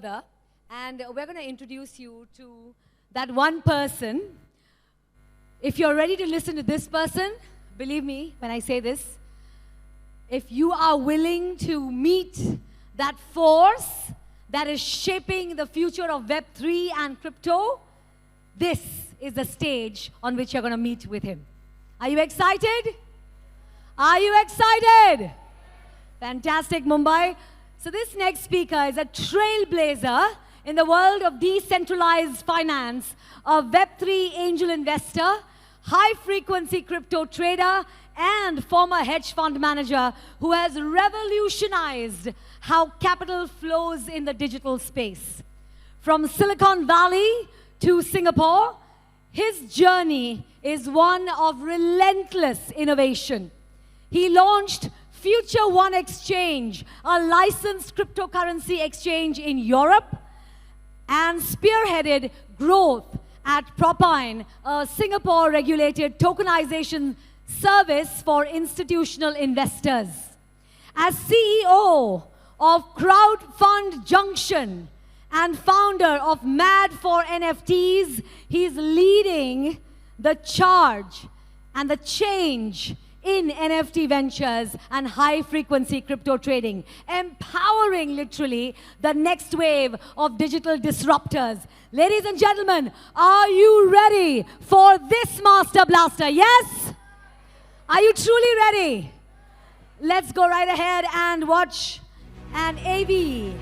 And we're going to introduce you to that one person. If you're ready to listen to this person, believe me when I say this, if you are willing to meet that force that is shaping the future of Web3 and crypto, this is the stage on which you're going to meet with him. Are you excited? Are you excited? Fantastic, Mumbai. So this next speaker is a trailblazer in the world of decentralized finance, a Web3 angel investor, high-frequency crypto trader, and former hedge fund manager who has revolutionized how capital flows in the digital space. From Silicon Valley to Singapore, his journey is one of relentless innovation. He launched Future One Exchange, a licensed cryptocurrency exchange in Europe, and spearheaded growth at Propine, a Singapore-regulated tokenization service for institutional investors. As CEO of Crowdfund Junction and founder of Mad for NFTs, he's leading the charge and the change in NFT ventures and high-frequency crypto trading, empowering literally the next wave of digital disruptors. Ladies and gentlemen, are you ready for this Master Blaster? Yes? Are you truly ready? Let's go right ahead and watch an AV.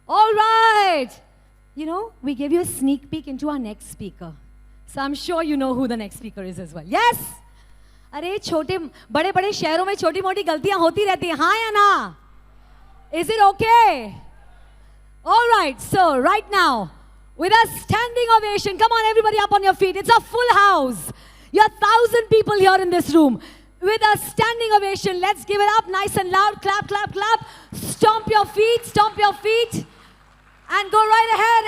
All right. You know, we gave you a sneak peek into our next speaker. So I'm sure you know who the next speaker is as well. Yes? अरे छोटे बड़े-बड़े शहरों में छोटी-मोटी गलतियां होती रहती हैं, हाँ या ना? Is it okay? All right. So right now, with a standing ovation, come on everybody up on your feet. It's a full house. You're 1,000 people here in this room. With a standing ovation, let's give it up nice and loud. Clap, clap, clap. Stomp your feet. And go right ahead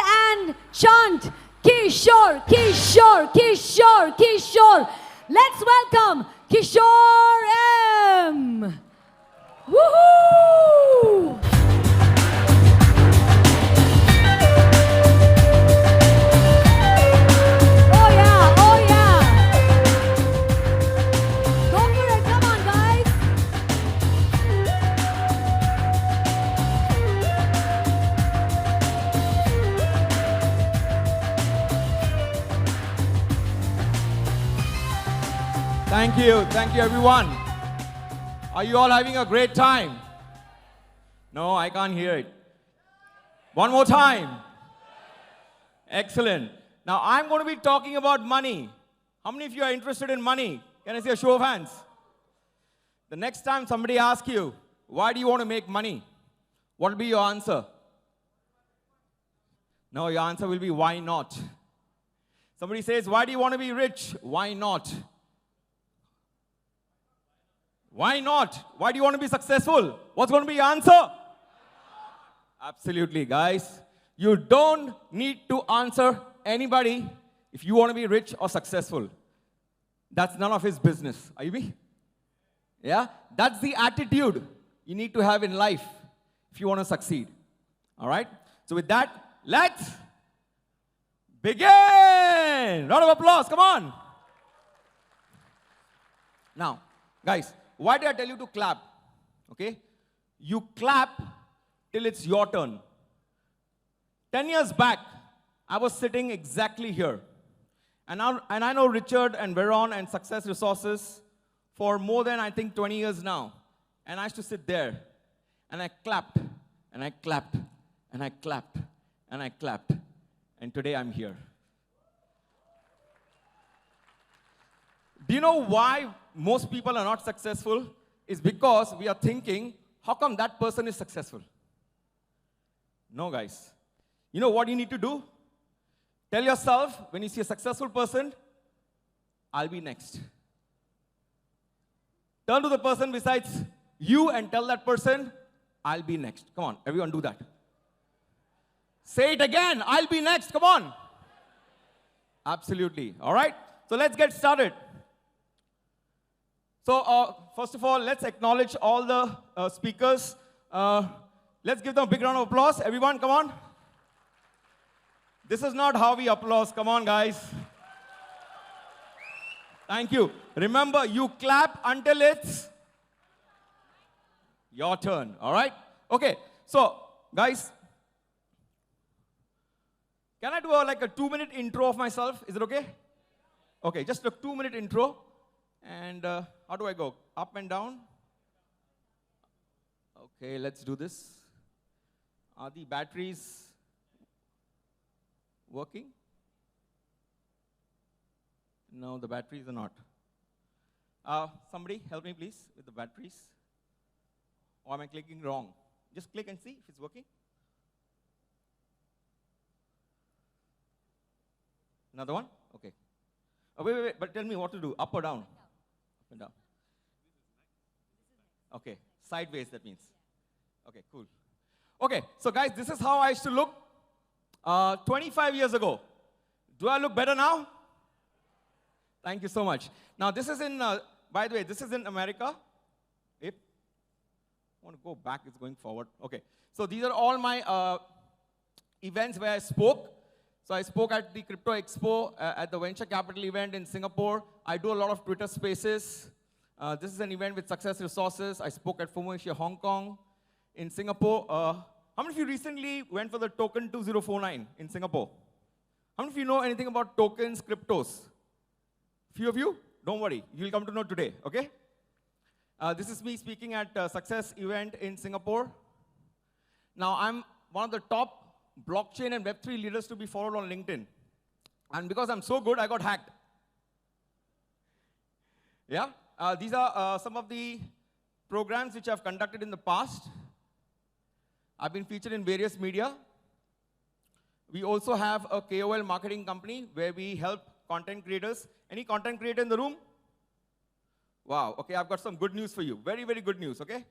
and chant, Kishor, Kishor, Kishor, Kishor. Let's welcome Kishor M. Woohoo! Oh yeah, oh yeah. Go for it, come on guys. Thank you everyone. Are you all having a great time? No, I can't hear it. One more time. Excellent. Now I'm going to be talking about money. How many of you are interested in money? Can I see a show of hands? The next time somebody asks you, why do you want to make money? What will be your answer? No, your answer will be, why not? Somebody says, why do you want to be rich? Why not? Why not? Why do you want to be successful? What's going to be your answer? Absolutely, guys. You don't need to answer anybody if you want to be rich or successful. That's none of his business. Are you me? Yeah? That's the attitude you need to have in life if you want to succeed. All right? So with that, let's begin. Round of applause. Come on. Now, guys, why did I tell you to clap? Okay? You clap till it's your turn. 10 years back, I was sitting exactly here. And I know Richard and Veron and Success Resources for more than, I think, 20 years now. And I used to sit there. And I clapped, and I clapped, and I clapped, and I clapped. And today I'm here. Do you know why most people are not successful? It's because we are thinking, how come that person is successful? No, guys. You know what you need to do? Tell yourself, when you see a successful person, I'll be next. Turn to the person besides you and tell that person, I'll be next. Come on, everyone do that. Say it again, I'll be next, come on. Absolutely, all right? So let's get started. So first of all, let's acknowledge all the speakers. Let's give them a big round of applause. Everyone, come on. This is not how we applause. Come on, guys. Thank you. Remember, you clap until it's your turn, all right? Okay, so, guys, can I do like a 2-minute intro of myself? Is it okay? Okay, just a 2-minute intro. And how do I go? Up and down? Okay, let's do this. Are the batteries working? No, the batteries are not. Somebody help me, please, with the batteries. Or am I clicking wrong? Just click and see if it's working. Another one? Okay. Oh, wait, but tell me what to do. Up or down? Up and down. Okay, sideways that means. Okay, cool. Okay, so guys, this is how I used to look 25 years ago. Do I look better now? Thank you so much. Now, this is in, by the way, this is in America. If I want to go back, it's going forward. Okay, so these are all my events where I spoke. So I spoke at the Crypto Expo, at the Venture Capital event in Singapore. I do a lot of Twitter Spaces. This is an event with Success Resources. I spoke at FOMO Asia, Hong Kong. In Singapore, how many of you recently went for the token 2049 in Singapore? How many of you know anything about tokens, cryptos? Few of you? Don't worry, you'll come to know today, okay? This is me speaking at Success event in Singapore. Now, I'm one of the top blockchain and Web3 leaders to be followed on LinkedIn. And because I'm so good, I got hacked. Yeah? These are some of the programs which I've conducted in the past. I've been featured in various media. We also have a KOL marketing company where we help content creators. Any content creator in the room? Wow, okay, I've got some good news for you. Very, very good news, okay?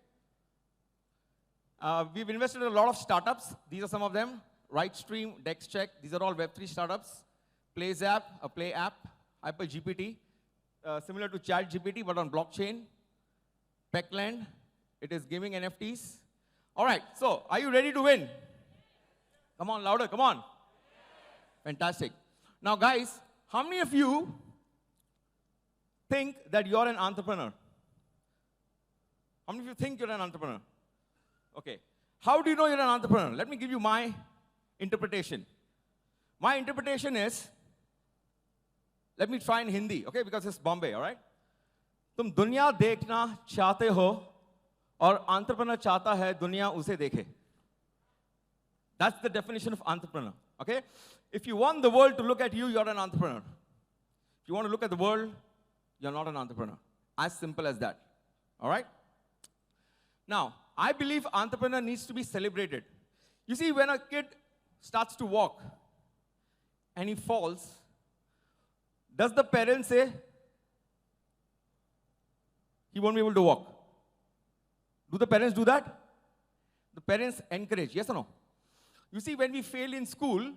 We've invested in a lot of startups. These are some of them. RightStream, DexCheck, these are all Web3 startups. PlayZap, a Play app, HyperGPT, similar to ChatGPT, but on blockchain. Peckland, it is giving NFTs. All right, so are you ready to win? Come on, louder, come on. Fantastic. Now, guys, how many of you think that you're an entrepreneur? How many of you think you're an entrepreneur? Okay. How do you know you're an entrepreneur? Let me give you my interpretation. My interpretation is, let me try in Hindi, okay, because it's Bombay, all right? तुम दुनिया देखना चाहते हो और entrepreneur चाहता है दुनिया उसे देखे. That's the definition of entrepreneur, okay? If you want the world to look at you, you're an entrepreneur. If you want to look at the world, you're not an entrepreneur. As simple as that, all right? Now, I believe entrepreneur needs to be celebrated. You see, when a kid starts to walk and he falls, does the parent say he won't be able to walk? Do the parents do that? The parents encourage, yes or no? You see, when we fail in school,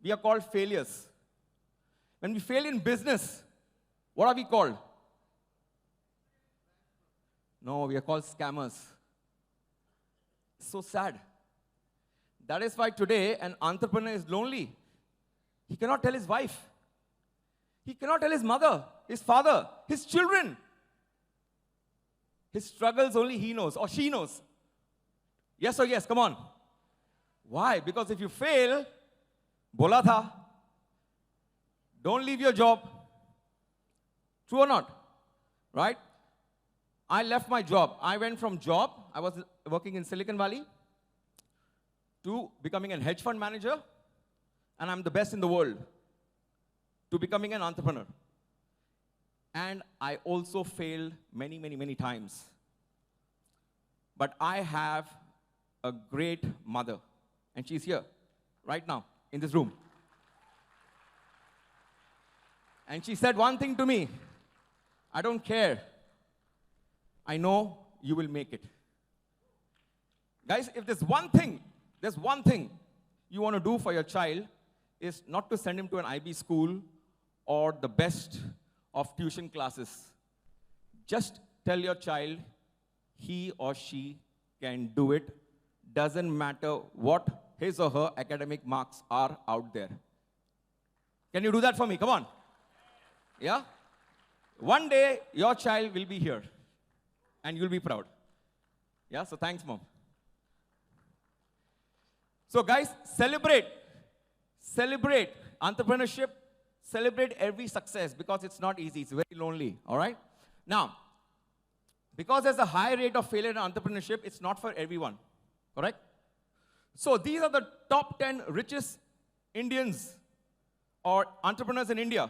we are called failures. When we fail in business, what are we called? No, we are called scammers. So sad. That is why today an entrepreneur is lonely. He cannot tell his wife. He cannot tell his mother, his father, his children. His struggles only he knows or she knows. Yes or yes, come on. Why? Because if you fail, bola tha, don't leave your job. True or not? Right? I left my job. I went from job, I was working in Silicon Valley, to becoming a hedge fund manager, and I'm the best in the world, to becoming an entrepreneur. And I also failed many, many, many times. But I have a great mother, and she's here, right now, in this room. And she said one thing to me, I don't care I know you will make it. Guys, if there's one thing you want to do for your child is not to send him to an IB school or the best of tuition classes. Just tell your child he or she can do it. Doesn't matter what his or her academic marks are out there. Can you do that for me? Come on. Yeah? One day, your child will be here. And you'll be proud. Yeah? So thanks, Mom. So guys, celebrate entrepreneurship, celebrate every success because it's not easy, it's very lonely, all right? Now, because there's a high rate of failure in entrepreneurship, it's not for everyone, correct? So these are the top 10 richest Indians or entrepreneurs in India.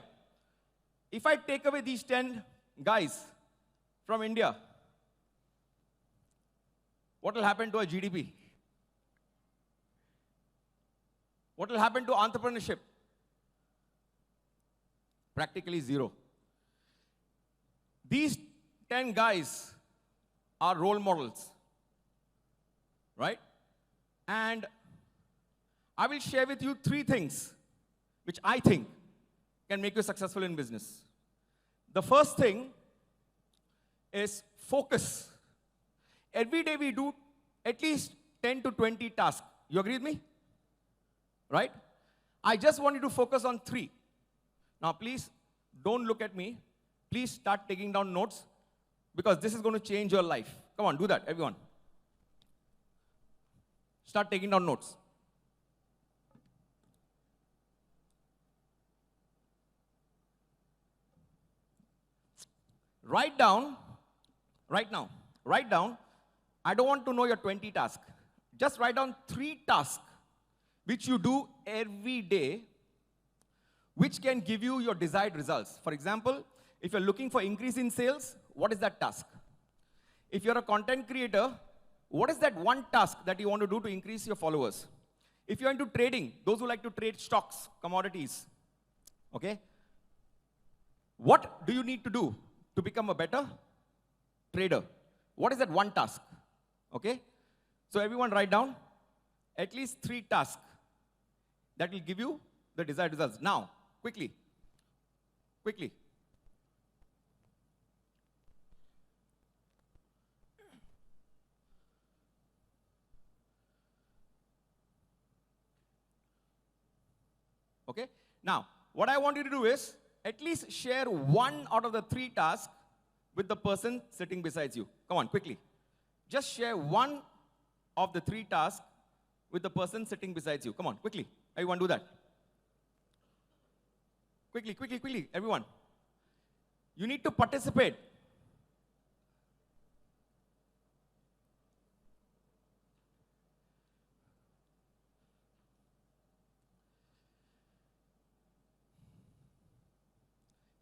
If I take away these 10 guys from India, what will happen to our GDP? What will happen to entrepreneurship? Practically zero. These 10 guys are role models, right? And I will share with you 3 things which I think can make you successful in business. The first thing is focus. Every day we do at least 10 to 20 tasks. You agree with me? Right? I just want you to focus on 3. Now, please don't look at me. Please start taking down notes because this is going to change your life. Come on, do that, everyone. Start taking down notes. Write down, right now, I don't want to know your 20 tasks. Just write down 3 tasks which you do every day, which can give you your desired results. For example, if you're looking for increase in sales, what is that task? If you're a content creator, what is that one task that you want to do to increase your followers? If you're into trading, those who like to trade stocks, commodities, okay? What do you need to do to become a better trader? What is that one task? Okay? So everyone write down at least 3 tasks that will give you the desired results. Now, quickly. Okay? Now, what I want you to do is at least share 1 out of the 3 tasks with the person sitting beside you. Come on, quickly. Just share 1 of the 3 tasks with the person sitting beside you. Come on, quickly. Everyone do that. Quickly, everyone. You need to participate.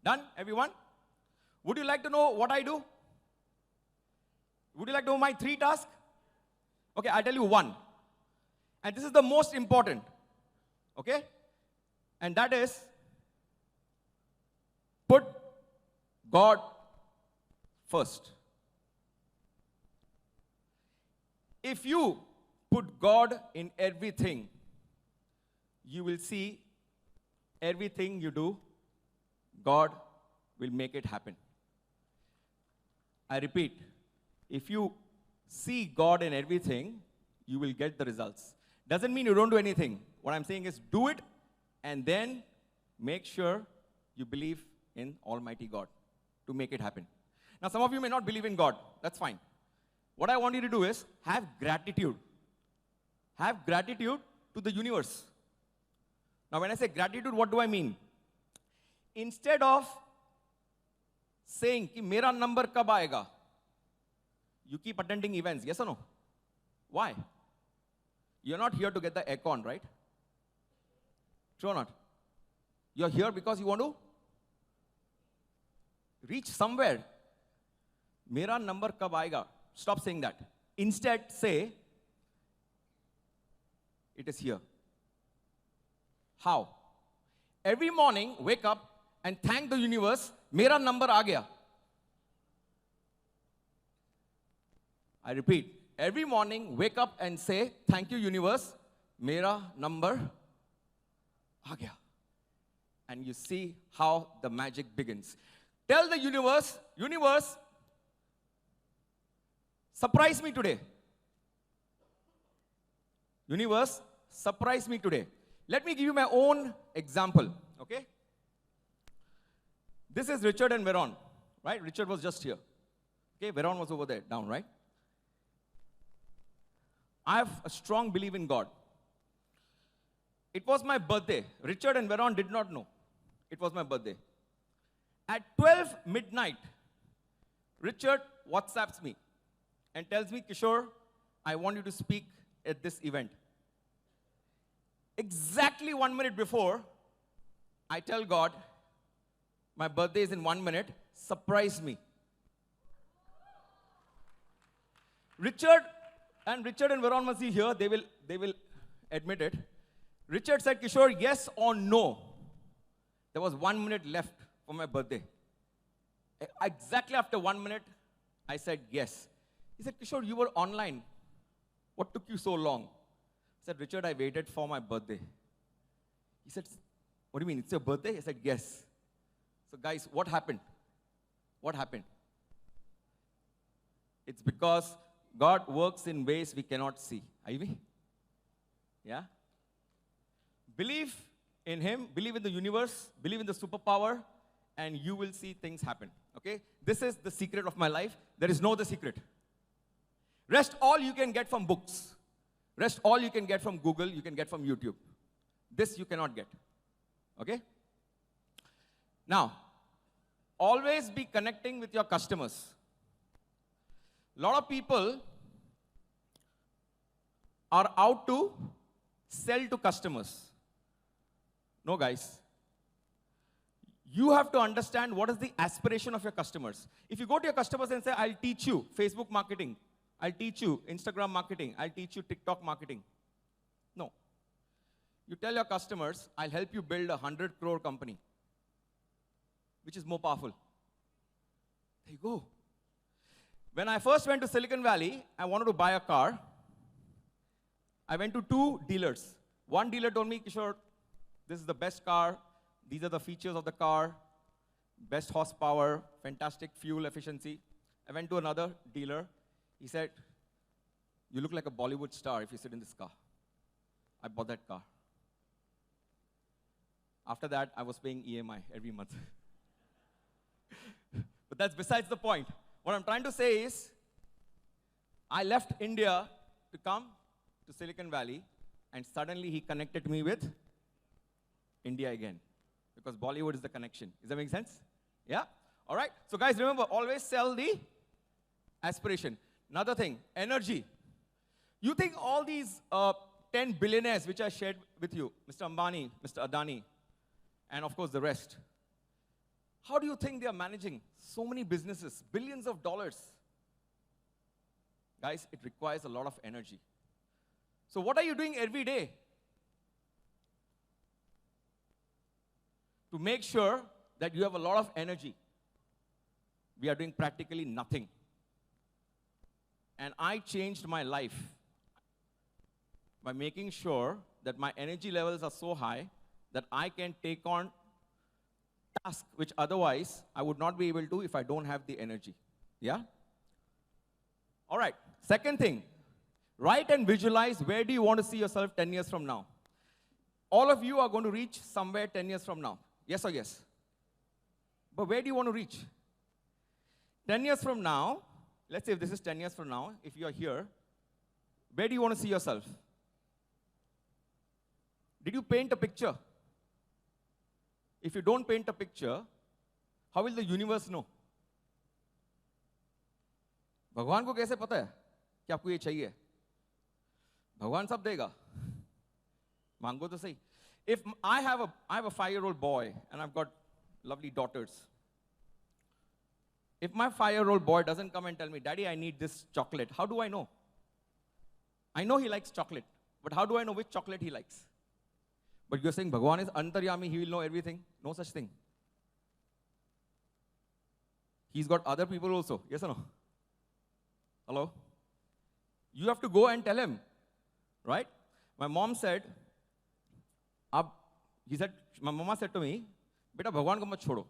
Done, everyone? Would you like to know what I do? Would you like to know my 3 tasks? Okay, I'll tell you 1. And this is the most important. Okay? And that is, put God first. If you put God in everything, you will see everything you do, God will make it happen. I repeat, if you see God in everything, you will get the results. Doesn't mean you don't do anything. What I'm saying is do it and then make sure you believe in Almighty God to make it happen. Now, some of you may not believe in God. That's fine. What I want you to do is have gratitude. Have gratitude to the universe. Now, when I say gratitude, what do I mean? Instead of saying, ki mera number kab aayega? You keep attending events, yes or no? Why? You're not here to get the aircon, right? True or not? You're here because you want to reach somewhere. Mera number kab aayega? Stop saying that. Instead, say, it is here. How? Every morning, wake up and thank the universe, mera number aa gaya. I repeat, every morning, wake up and say, thank you, universe, mera number aa gaya. And you see how the magic begins. Tell the universe, universe, surprise me today. Universe, surprise me today. Let me give you my own example, okay? This is Richard and Veron, right? Richard was just here. Okay, Veron was over there, down, right? I have a strong belief in God. It was my birthday. Richard and Veron did not know. It was my birthday. At 12 midnight, Richard WhatsApps me and tells me, Kishor, I want you to speak at this event. Exactly 1 minute before, I tell God, my birthday is in 1 minute, surprise me. Richard and Veron must be here, they will admit it. Richard said, Kishor, yes or no? There was 1 minute left for my birthday. Exactly after 1 minute, I said yes. He said, Kishor, you were online. What took you so long? I said, Richard, I waited for my birthday. He said, what do you mean, it's your birthday? I said, yes. So guys, what happened? What happened? It's because God works in ways we cannot see. Are you with me? Yeah? Believe in Him, believe in the universe, believe in the superpower, and you will see things happen. Okay? This is the secret of my life. There is no other secret. Rest all you can get from books. Rest all you can get from Google, you can get from YouTube. This you cannot get. Okay? Now, always be connecting with your customers. A lot of people are out to sell to customers. No, guys. You have to understand what is the aspiration of your customers. If you go to your customers and say, I'll teach you Facebook marketing, I'll teach you Instagram marketing, I'll teach you TikTok marketing. No. You tell your customers, I'll help you build a 100 crore company. Which is more powerful? There you go. When I first went to Silicon Valley, I wanted to buy a car. I went to 2 dealers. One dealer told me, Kishor, this is the best car. These are the features of the car. Best horsepower, fantastic fuel efficiency. I went to another dealer. He said, you look like a Bollywood star if you sit in this car. I bought that car. After that, I was paying EMI every month. But that's besides the point. What I'm trying to say is, I left India to come to Silicon Valley, and suddenly he connected me with India again. Because Bollywood is the connection. Does that make sense? Yeah? All right? So guys, remember, always sell the aspiration. Another thing, energy. You think all these 10 billionaires which I shared with you, Mr. Ambani, Mr. Adani, and of course the rest, how do you think they are managing so many businesses, billions of dollars? Guys, it requires a lot of energy. So what are you doing every day to make sure that you have a lot of energy? We are doing practically nothing. And I changed my life by making sure that my energy levels are so high that I can take on tasks which otherwise I would not be able to if I don't have the energy. Yeah? All right. Second thing, write and visualize where do you want to see yourself 10 years from now. All of you are going to reach somewhere 10 years from now. Yes or yes? But where do you want to reach? 10 years from now, let's say if this is 10 years from now, if you are here, where do you want to see yourself? Did you paint a picture? If you don't paint a picture, how will the universe know? भगवान को कैसे पता है कि आपको ये चाहिए? भगवान सब देगा. मांगो तो सही. If I have a 5-year-old boy and I've got lovely daughters. If my 5-year-old boy doesn't come and tell me, Daddy, I need this chocolate, how do I know? I know he likes chocolate, but how do I know which chocolate he likes? But you're saying Bhagwan is antaryami, he will know everything. No such thing. He's got other people also. Yes or no? Hello? You have to go and tell him, right? My mom said, my mama said to me, beta Bhagwan ko mat chodo.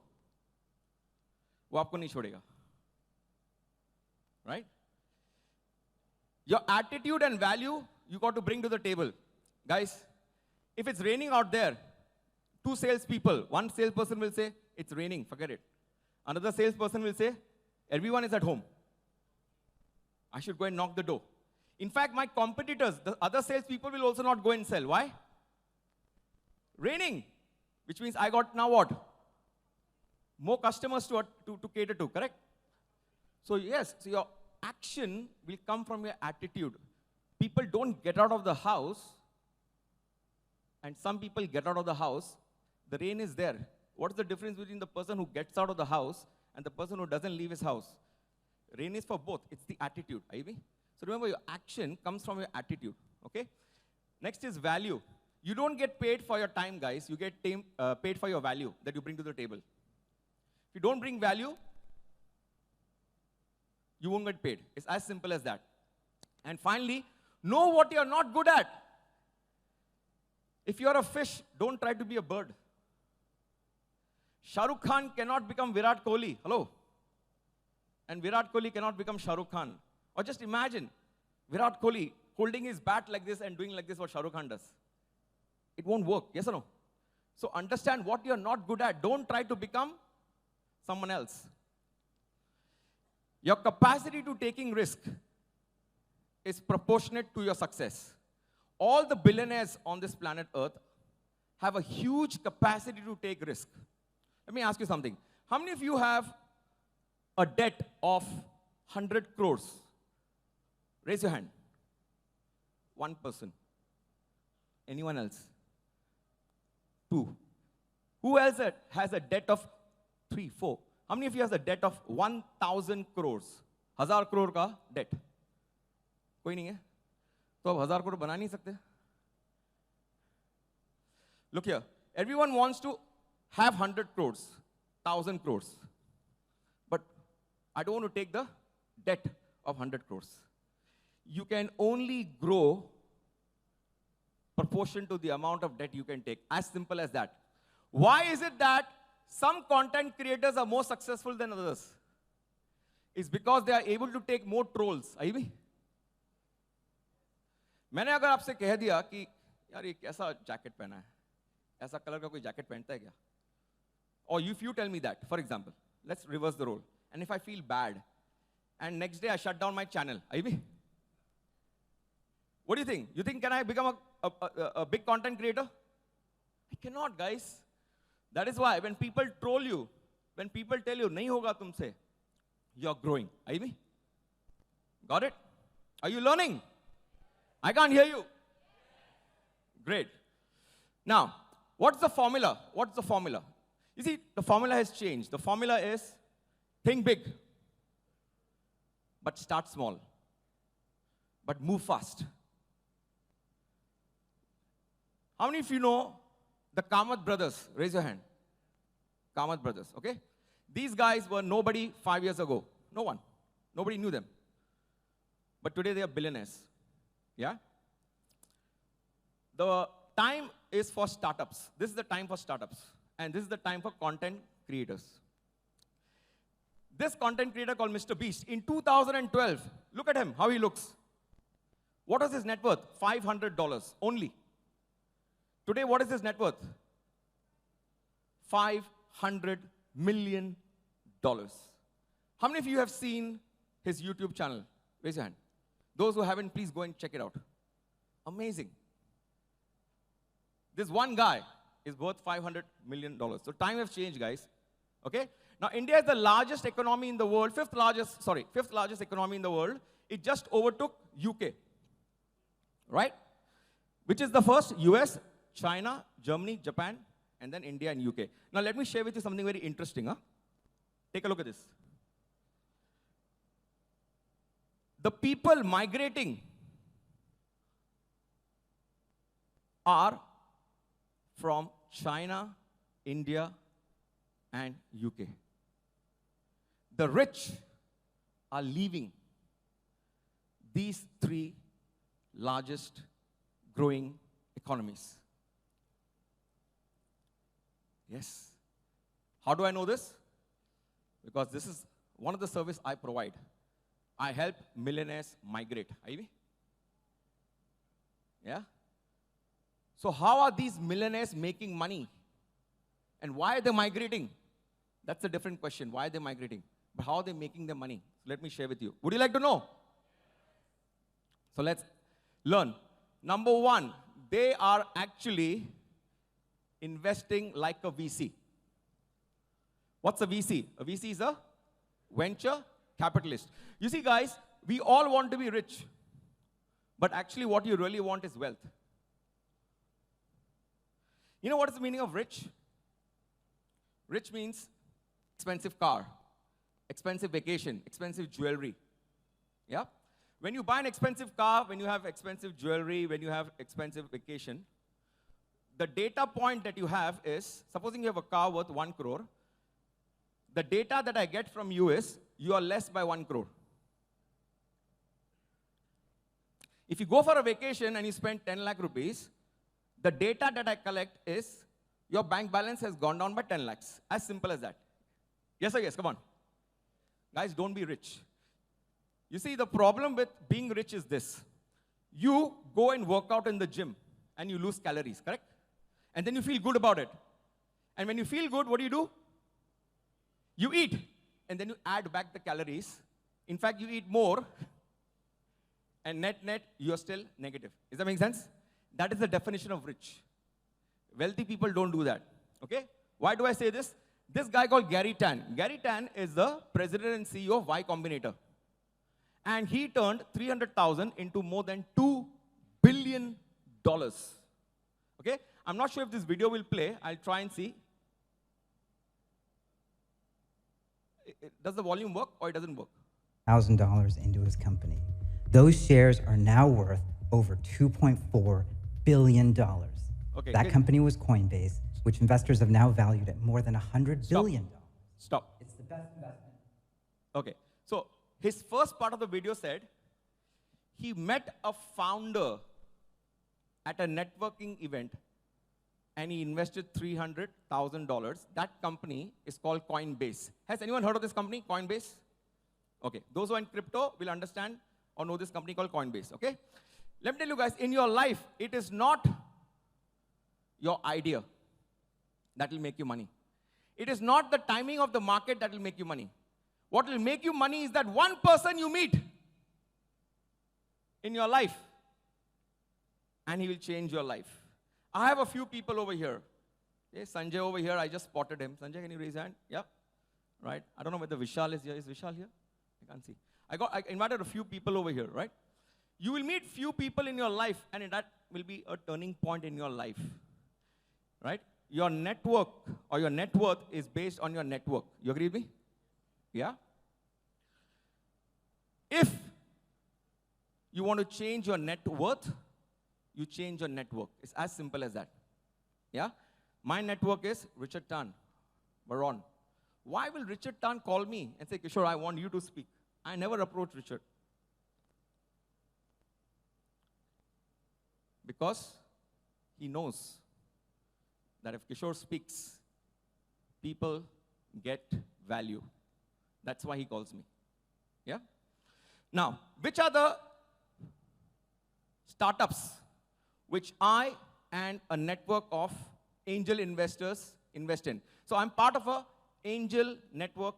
वो आपको नहीं छोड़ेगा. Right? Your attitude and value, you got to bring to the table. Guys, if it's raining out there, two salespeople, one salesperson will say, it's raining, forget it. Another salesperson will say, everyone is at home. I should go and knock the door. In fact, my competitors, the other salespeople will also not go and sell. Why? Raining. Which means I got now what? More customers to cater to, correct? So yes, so your action will come from your attitude. People don't get out of the house, and some people get out of the house, the rain is there. What's the difference between the person who gets out of the house and the person who doesn't leave his house? Rain is for both. It's the attitude. Ivy? So remember, your action comes from your attitude. Okay? Next is value. You don't get paid for your time, guys. You get paid for your value that you bring to the table. If you don't bring value, you won't get paid. It's as simple as that. And finally, know what you're not good at. If you're a fish, don't try to be a bird. Shah Rukh Khan cannot become Virat Kohli. Hello? And Virat Kohli cannot become Shah Rukh Khan. Or just imagine Virat Kohli holding his bat like this and doing like this what Shah Rukh Khan does. It won't work, yes or no? So understand what you're not good at. Don't try to become someone else. Your capacity to taking risk is proportionate to your success. All the billionaires on this planet Earth have a huge capacity to take risk. Let me ask you something. How many of you have a debt of 100 crores? Raise your hand. One person. Anyone else? Two. Who else has a debt of 3, 4? How many of you has a debt of 1,000 crores? 1,000 crore का debt. कोई नहीं है? तो अब 1,000 crore बना नहीं सकते? Look here. Everyone wants to have 100 crores, 1,000 crores. But I don't want to take the debt of 100 crores. You can only grow proportion to the amount of debt you can take. As simple as that. Why is it that some content creators are more successful than others? It's because they are able to take more trolls. Are you me? मैंने अगर आपसे कह दिया कि यार ये कैसा jacket पहना है, ऐसा कलर का कोई जैकेट पहनता है क्या? Or if you tell me that, for example, let's reverse the role. And if I feel bad, and next day I shut down my channel, are you me? What do you think? You think can I become a big content creator? I cannot, guys. That is why when people troll you, when people tell you, nahi hoga tumse, you're growing. Are you me? Got it? Are you learning? I can't hear you. Great. Now, what's the formula? What's the formula? You see, the formula has changed. The formula is think big, but start small, but move fast. How many of you know the Kamath brothers? Raise your hand. Kamath brothers, okay? These guys were nobody 5 years ago. No one. Nobody knew them. But today they are billionaires. Yeah? The time is for startups. This is the time for startups. And this is the time for content creators. This content creator called Mr. Beast, in 2012, look at him, how he looks. What was his net worth? $500 only. Today, what is his net worth? $500 million. How many of you have seen his YouTube channel? Raise your hand. Those who haven't, please go and check it out. Amazing. This one guy is worth $500 million. So time has changed, guys. Okay? Now, India is the largest economy in the world, fifth largest economy in the world. It just overtook UK. Right? Which is the first? US, China, Germany, Japan, and then India and UK. Now, let me share with you something very interesting. Huh? Take a look at this. The people migrating are from China, India, and UK. The rich are leaving. these three largest growing economies. Yes. How do I know this? Because this is one of the services I provide. I help millionaires migrate. Ivy? Yeah? So how are these millionaires making money? And why are they migrating? That's a different question. Why are they migrating? But how are they making their money? Let me share with you. Would you like to know? So let's learn. Number one, they are actually investing like a VC. What's a VC? A VC is a venture capitalist. You see, guys, we all want to be rich. But actually, what you really want is wealth. You know what is the meaning of rich? Rich means expensive car, expensive vacation, expensive jewelry. Yeah? When you buy an expensive car, when you have expensive jewelry, when you have expensive vacation, the data point that you have is, supposing you have a car worth 1 crore, the data that I get from you is, you are less by 1 crore. If you go for a vacation and you spend 10 lakh rupees, the data that I collect is, your bank balance has gone down by 10 lakhs. As simple as that. Yes or yes? Come on. Guys, don't be rich. You see, the problem with being rich is this. You go and work out in the gym, and you lose calories, correct? And then you feel good about it. And when you feel good, what do? You eat. And then you add back the calories. In fact, you eat more. And net, you're still negative. Does that make sense? That is the definition of rich. Wealthy people don't do that. Okay? Why do I say this? This guy called Gary Tan. Gary Tan is the president and CEO of Y Combinator. And he turned 300,000 into more than $2 billion. Okay? I'm not sure if this video will play. I'll try and see. Does the volume work or it doesn't work? $1,000 into his company. Those shares are now worth over $2.4 billion. Okay, that company was Coinbase, which investors have now valued at more than $100 billion. Stop. It's the best investment. Okay. So his first part of the video said, he met a founder at a networking event and he invested $300,000. That company is called Coinbase. Has anyone heard of this company, Coinbase? Okay. Those who are in crypto will understand or know this company called Coinbase, okay? Let me tell you guys, in your life, it is not your idea that will make you money. It is not the timing of the market that will make you money. What will make you money is that one person you meet in your life, and he will change your life. I have a few people over here. Okay, Sanjay over here, I just spotted him. Sanjay, can you raise your hand? Yeah. Right. I don't know whether Vishal is here. Is Vishal here? I can't see. I invited a few people over here, right? You will meet few people in your life, and that will be a turning point in your life, right? Your network or your net worth is based on your network. You agree with me? Yeah? If you want to change your net worth, you change your network. It's as simple as that. Yeah? My network is Richard Tan, Varon. Why will Richard Tan call me and say, Kishor, I want you to speak? I never approached Richard. Because he knows that if Kishor speaks, people get value. That's why he calls me. Yeah? Now, which are the startups which I and a network of angel investors invest in? So I'm part of a angel network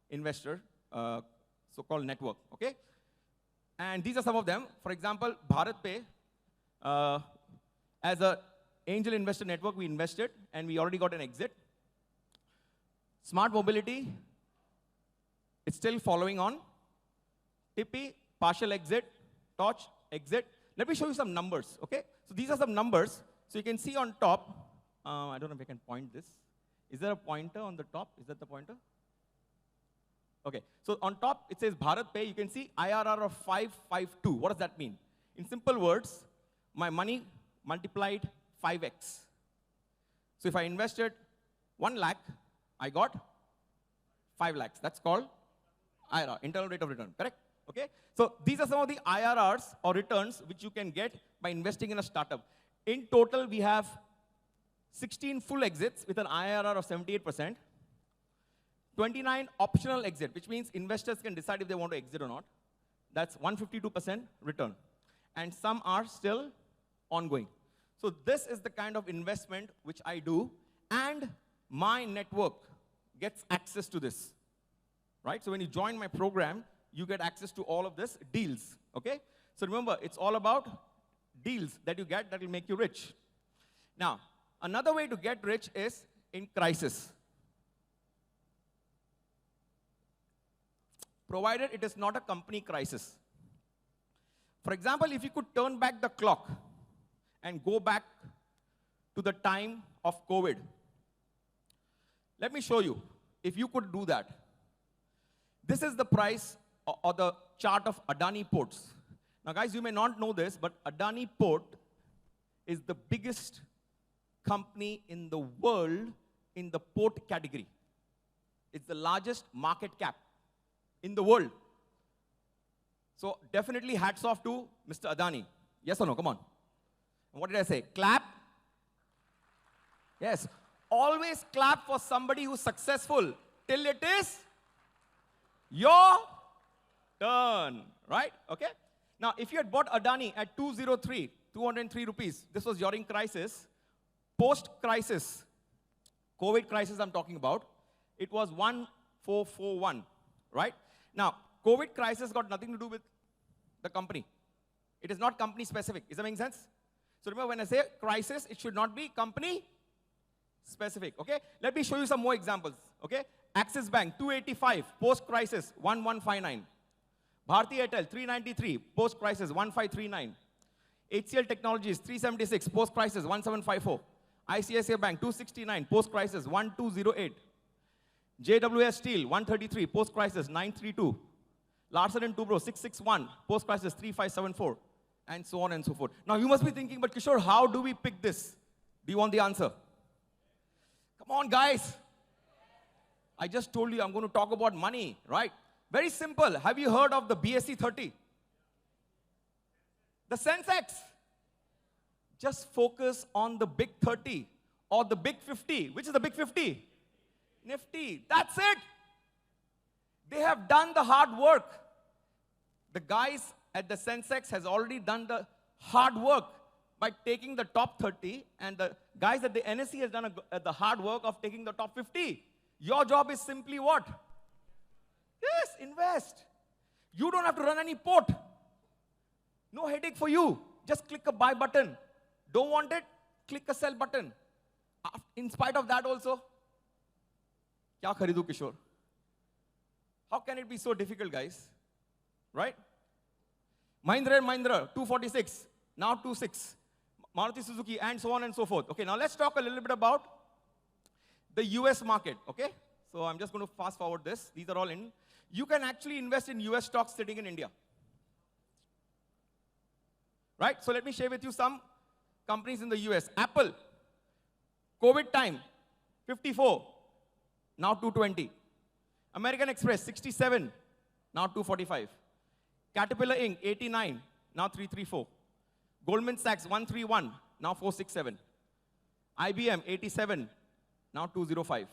investor, so-called network, okay? And these are some of them. For example, Bharat Pay, as an angel investor network, we invested, and we already got an exit. Smart Mobility, it's still following on. Tippy, partial exit. Torch, exit. Let me show you some numbers, okay? So these are some numbers. So you can see on top, I don't know if I can point this. Is there a pointer on the top? Is that the pointer? Okay, so on top, it says Bharat Pay. You can see IRR of 552. What does that mean? In simple words, my money multiplied 5x. So if I invested 1 lakh, I got 5 lakhs. That's called IRR, internal rate of return, correct? Okay? So these are some of the IRRs or returns which you can get by investing in a startup. In total, we have 16 full exits with an IRR of 78%, 29 optional exit, which means investors can decide if they want to exit or not. That's 152% return. And some are still ongoing. So this is the kind of investment which I do, and my network gets access to this. Right? So when you join my program, you get access to all of this deals. Okay? So remember, it's all about deals that you get that will make you rich. Now, another way to get rich is in crisis. Provided it is not a company crisis. For example, if you could turn back the clock and go back to the time of COVID, let me show you if you could do that. This is the price or the chart of Adani Ports. Now, guys, you may not know this, but Adani Port is the biggest company in the world in the port category. It's the largest market cap in the world. So definitely hats off to Mr. Adani. Yes or no? Come on. And what did I say? Clap? Yes. Always clap for somebody who's successful till it is your turn. Right? Okay? Now, if you had bought Adani at 203 rupees, this was during crisis. Post-crisis, COVID crisis I'm talking about, it was 1441. Right? Now, COVID crisis got nothing to do with the company. It is not company specific. Is that making sense? So remember, when I say crisis, it should not be company specific. Okay? Let me show you some more examples. Okay? Axis Bank, 285, post-crisis, 1159. Bharti Airtel, 393, post-crisis, 1539. HCL Technologies, 376, post-crisis, 1754. ICICI Bank, 269, post-crisis, 1208. JWS Steel, 133, post-crisis, 932. Larsen and Toubro, 661, post-crisis, 3574. And so on and so forth. Now, you must be thinking, but Kishore, how do we pick this? Do you want the answer? Come on, guys. I just told you I'm going to talk about money, right? Very simple. Have you heard of the BSE 30? The Sensex. Just focus on the big 30 or the big 50. Which is the big 50? Nifty. That's it. They have done the hard work. The guys at the Sensex has already done the hard work by taking the top 30, and the guys at the NSE has done the hard work of taking the top 50. Your job is simply what? Yes, invest. You don't have to run any port. No headache for you. Just click a buy button. Don't want it? Click a sell button. In spite of that also, kya kharidu, Kishore? How can it be so difficult, guys? Right? Mahindra & Mahindra, 246, now 26. Maruti Suzuki, and so on and so forth. Okay, now let's talk a little bit about the US market, okay? So I'm just going to fast forward this. These are all in. You can actually invest in US stocks sitting in India. Right? So let me share with you some companies in the US. Apple, COVID time, 54, now 220. American Express, 67, now 245. Caterpillar Inc., 89, now 334. Goldman Sachs, 131, now 467. IBM, 87, now 205.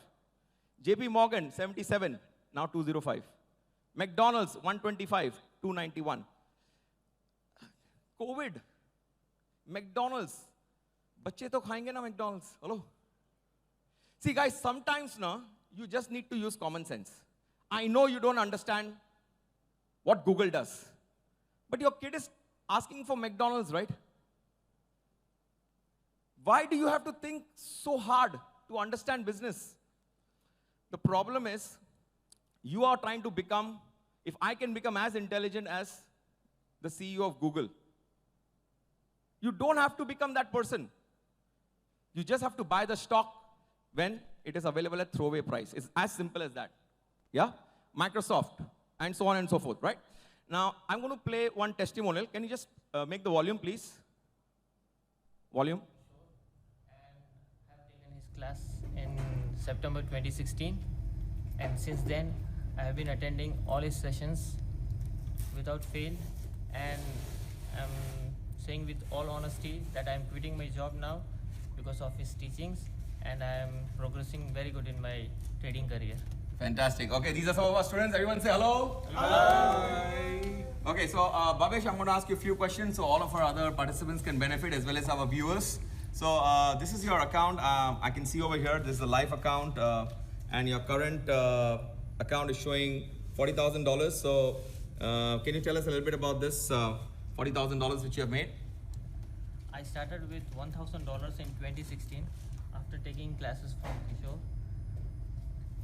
JP Morgan, 77, now 205. McDonald's, 125, 291. COVID, McDonald's. Bacche to khayenge na McDonald's. Hello? See, guys, sometimes na, you just need to use common sense. I know you don't understand what Google does. But your kid is asking for McDonald's, right? Why do you have to think so hard to understand business? The problem is, you are trying to become, if I can become as intelligent as the CEO of Google, you don't have to become that person. You just have to buy the stock when it is available at throwaway price. It's as simple as that. Yeah? Microsoft, and so on and so forth, right? Now, I'm going to play one testimonial. Can you just make the volume, please? Volume. And have taken his class in September 2016. And since then, I have been attending all his sessions without fail, and I'm saying with all honesty that I'm quitting my job now because of his teachings, and I'm progressing very good in my trading career. Fantastic. Okay, these are some of our students. Everyone say hello. Hi. Okay, so Bhavesh, I'm going to ask you a few questions so all of our other participants can benefit as well as our viewers. So this is your account. I can see over here, this is a live account, and your current account is showing $40,000. So can you tell us a little bit about this $40,000 which you have made? I started with $1,000 in 2016 after taking classes from Kishor.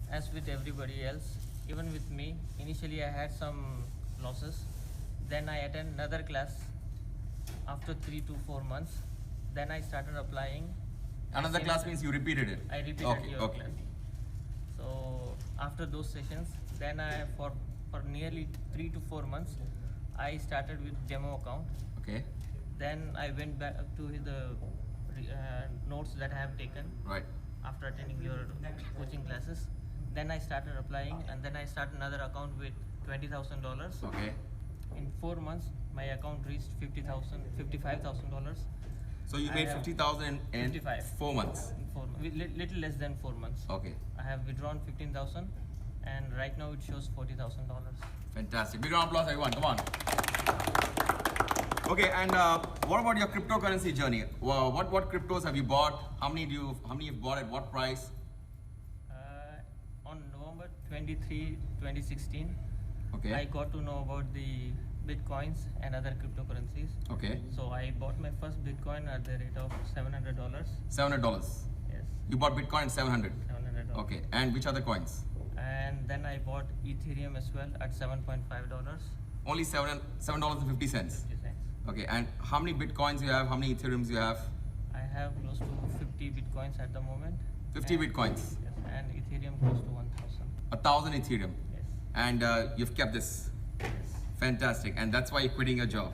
As with everybody else, even with me, initially I had some losses. Then I attended another class after 3 to 4 months. Then I started applying. Another class means you repeated it? I repeated your class. So after those sessions, then for nearly 3 to 4 months, I started with demo account. Okay. Then I went back to the notes that I have taken. Right. After attending your coaching classes. Then I started applying, and then I started another account with $20,000. Okay. In 4 months, my account reached $55,000. So you made 50,000 in 55. 4 months. Little less than 4 months. Okay. I have withdrawn 15,000, and right now it shows $40,000. Fantastic. Big round of applause, everyone. Come on. Okay, and what about your cryptocurrency journey? Well, what cryptos have you bought? How many you've bought at what price? On November 23, 2016, Okay. I got to know about the Bitcoins and other cryptocurrencies. Okay. So I bought my first Bitcoin at the rate of $700. $700. Yes. You bought Bitcoin at 700. $700. Okay. And which other coins? And then I bought Ethereum as well at $7.5. Only $7.50. 50 cents. Okay. And how many Bitcoins you have? How many Ethereums you have? I have close to 50 Bitcoins at the moment. 50 and, Bitcoins. Yes, and Ethereum close to 1,000. 1,000 Ethereum. Yes. And you've kept this. Yes. Fantastic. And that's why you're quitting your job.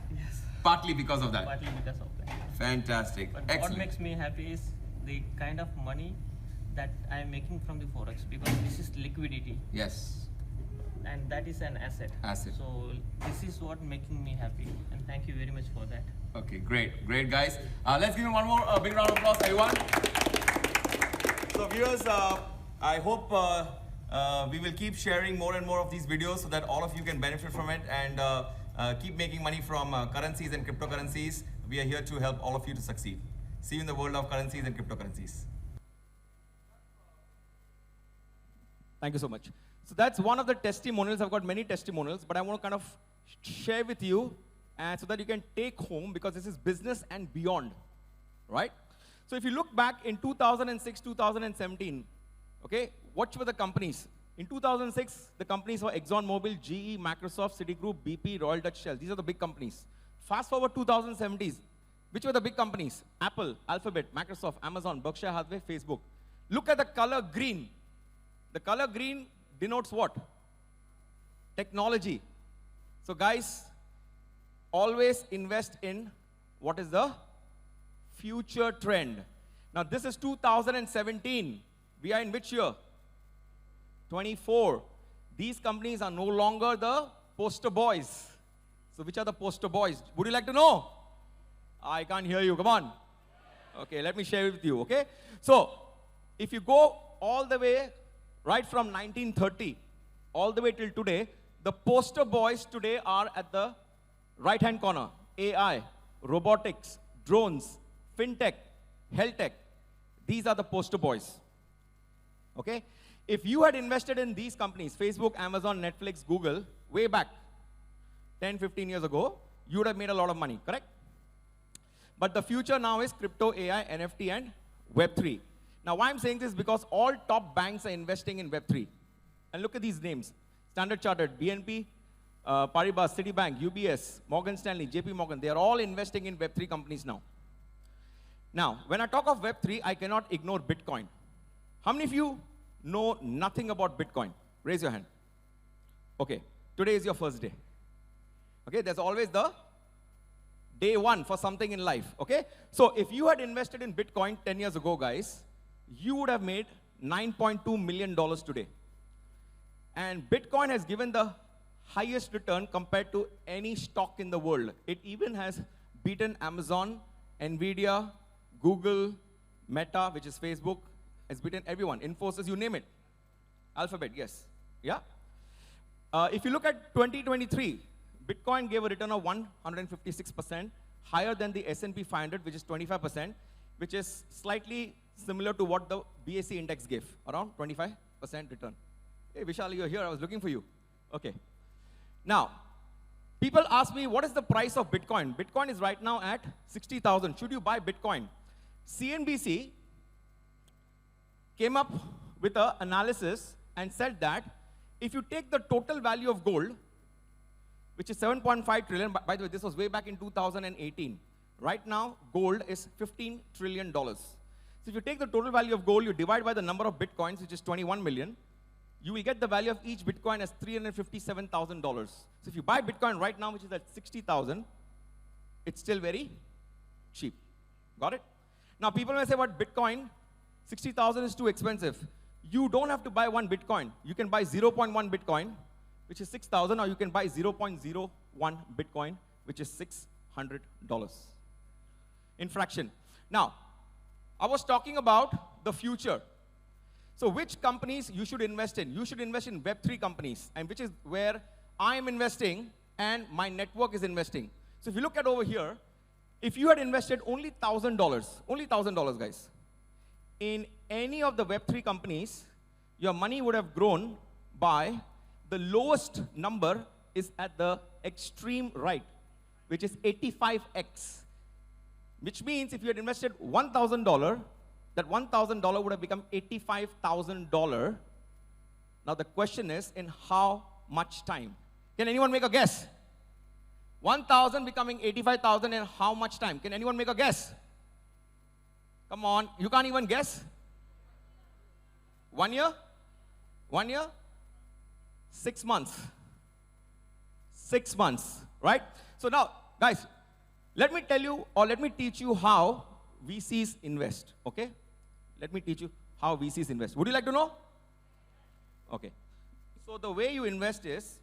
Yes. Partly because of that. Partly because of that. Fantastic. But Excellent. what makes me happy is the kind of money that I am making from the Forex, because this is liquidity. Yes. And that is an asset. Asset. So this is what making me happy, and thank you very much for that. Okay, great, guys. Let's give him one more big round of applause, everyone. So viewers, I hope we will keep sharing more and more of these videos so that all of you can benefit from it and keep making money from currencies and cryptocurrencies. We are here to help all of you to succeed. See you in the world of currencies and cryptocurrencies. Thank you so much. So that's one of the testimonials. I've got many testimonials, but I want to kind of share with you so that you can take home, because this is business and beyond, right? So if you look back in 2006, 2017, okay, what were the companies? In 2006, the companies were ExxonMobil, GE, Microsoft, Citigroup, BP, Royal Dutch Shell. These are the big companies. Fast forward 2070s, which were the big companies? Apple, Alphabet, Microsoft, Amazon, Berkshire Hathaway, Facebook. Look at the color green. The color green denotes what? Technology. So guys, always invest in what is the future trend. Now this is 2017. We are in which year? 24. These companies are no longer the poster boys. So which are the poster boys? Would you like to know? I can't hear you. Come on. Okay, let me share it with you, okay? So if you go all the way right from 1930 all the way till today, the poster boys today are at the right-hand corner. AI, robotics, drones, fintech, health tech. These are the poster boys. Okay? If you had invested in these companies, Facebook, Amazon, Netflix, Google, way back 10, 15 years ago, you would have made a lot of money, correct? But the future now is crypto, AI, NFT, and Web3. Now, why I'm saying this is because all top banks are investing in Web3. And look at these names. Standard Chartered, BNP, Paribas, Citibank, UBS, Morgan Stanley, JP Morgan. They are all investing in Web3 companies now. Now, when I talk of Web3, I cannot ignore Bitcoin. How many of you know nothing about Bitcoin? Raise your hand. Okay, today is your first day. Okay, there's always the day one for something in life, okay? So if you had invested in Bitcoin 10 years ago, guys, you would have made $9.2 million today. And Bitcoin has given the highest return compared to any stock in the world. It even has beaten Amazon, Nvidia, Google, Meta, which is Facebook. It's beaten everyone. Infosys, you name it. Alphabet, yes. Yeah? If you look at 2023, Bitcoin gave a return of 156%, higher than the S&P 500, which is 25%, which is slightly similar to what the BSE index gave, around 25% return. Hey, Vishal, you're here. I was looking for you. Okay. Now, people ask me, what is the price of Bitcoin? Bitcoin is right now at 60,000. Should you buy Bitcoin? CNBC came up with an analysis and said that if you take the total value of gold, which is 7.5 trillion, by the way, this was way back in 2018. Right now, gold is $15 trillion. So if you take the total value of gold, you divide by the number of Bitcoins, which is 21 million, you will get the value of each Bitcoin as $357,000. So if you buy Bitcoin right now, which is at 60,000, it's still very cheap. Got it? Now, people may say, what Bitcoin, 60,000 is too expensive. You don't have to buy one Bitcoin. You can buy 0.1 Bitcoin, which is 6,000, or you can buy 0.01 Bitcoin, which is $600 in fraction. Now, I was talking about the future. So which companies you should invest in? You should invest in Web3 companies, and which is where I am investing and my network is investing. So if you look at over here, if you had invested only $1,000, guys, in any of the Web3 companies, your money would have grown by the lowest number is at the extreme right, which is 85x. Which means if you had invested $1,000, that $1,000 would have become $85,000. Now the question is, in how much time? Can anyone make a guess? 1,000 becoming 85,000 in how much time? Can anyone make a guess? Come on, you can't even guess? 1 year? 1 year? 6 months. 6 months, right? So now, guys, let me tell you, or let me teach you how VCs invest, okay? Let me teach you how VCs invest. Would you like to know? Okay. So the way you invest is,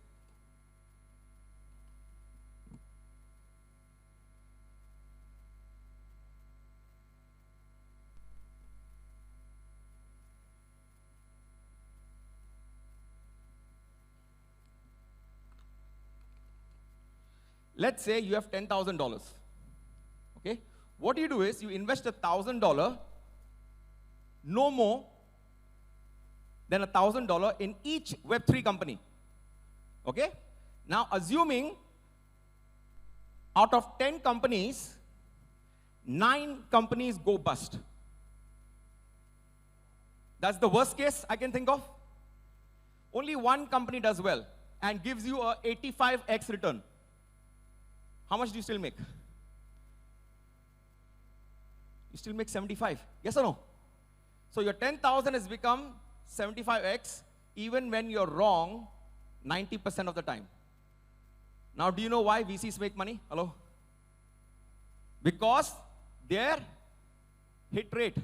let's say you have $10,000, okay? What you do is you invest $1,000, no more than $1,000 in each Web3 company, okay? Now, assuming out of 10 companies, 9 companies go bust. That's the worst case I can think of. Only one company does well and gives you a 85x return. How much do you still make? You still make 75. Yes or no? So your 10,000 has become 75x even when you're wrong 90% of the time. Now, do you know why VCs make money? Hello? Because their hit rate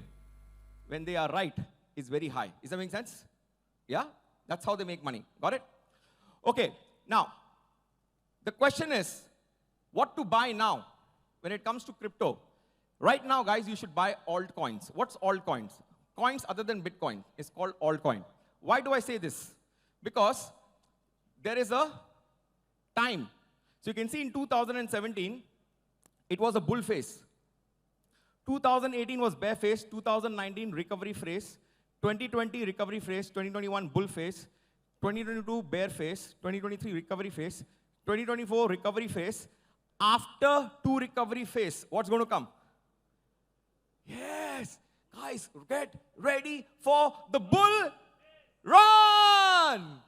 when they are right is very high. Is that making sense? Yeah? That's how they make money. Got it? Okay. Now, the question is, what to buy now when it comes to crypto? Right now, guys, you should buy altcoins. What's altcoins? Coins other than Bitcoin is called altcoin. Why do I say this? Because there is a time. So you can see in 2017, it was a bull phase. 2018 was bear phase. 2019, recovery phase. 2020, recovery phase. 2021, bull phase. 2022, bear phase. 2023, recovery phase. 2024, recovery phase. After 2 recovery phase, what's going to come? Yes, guys, get ready for the bull run.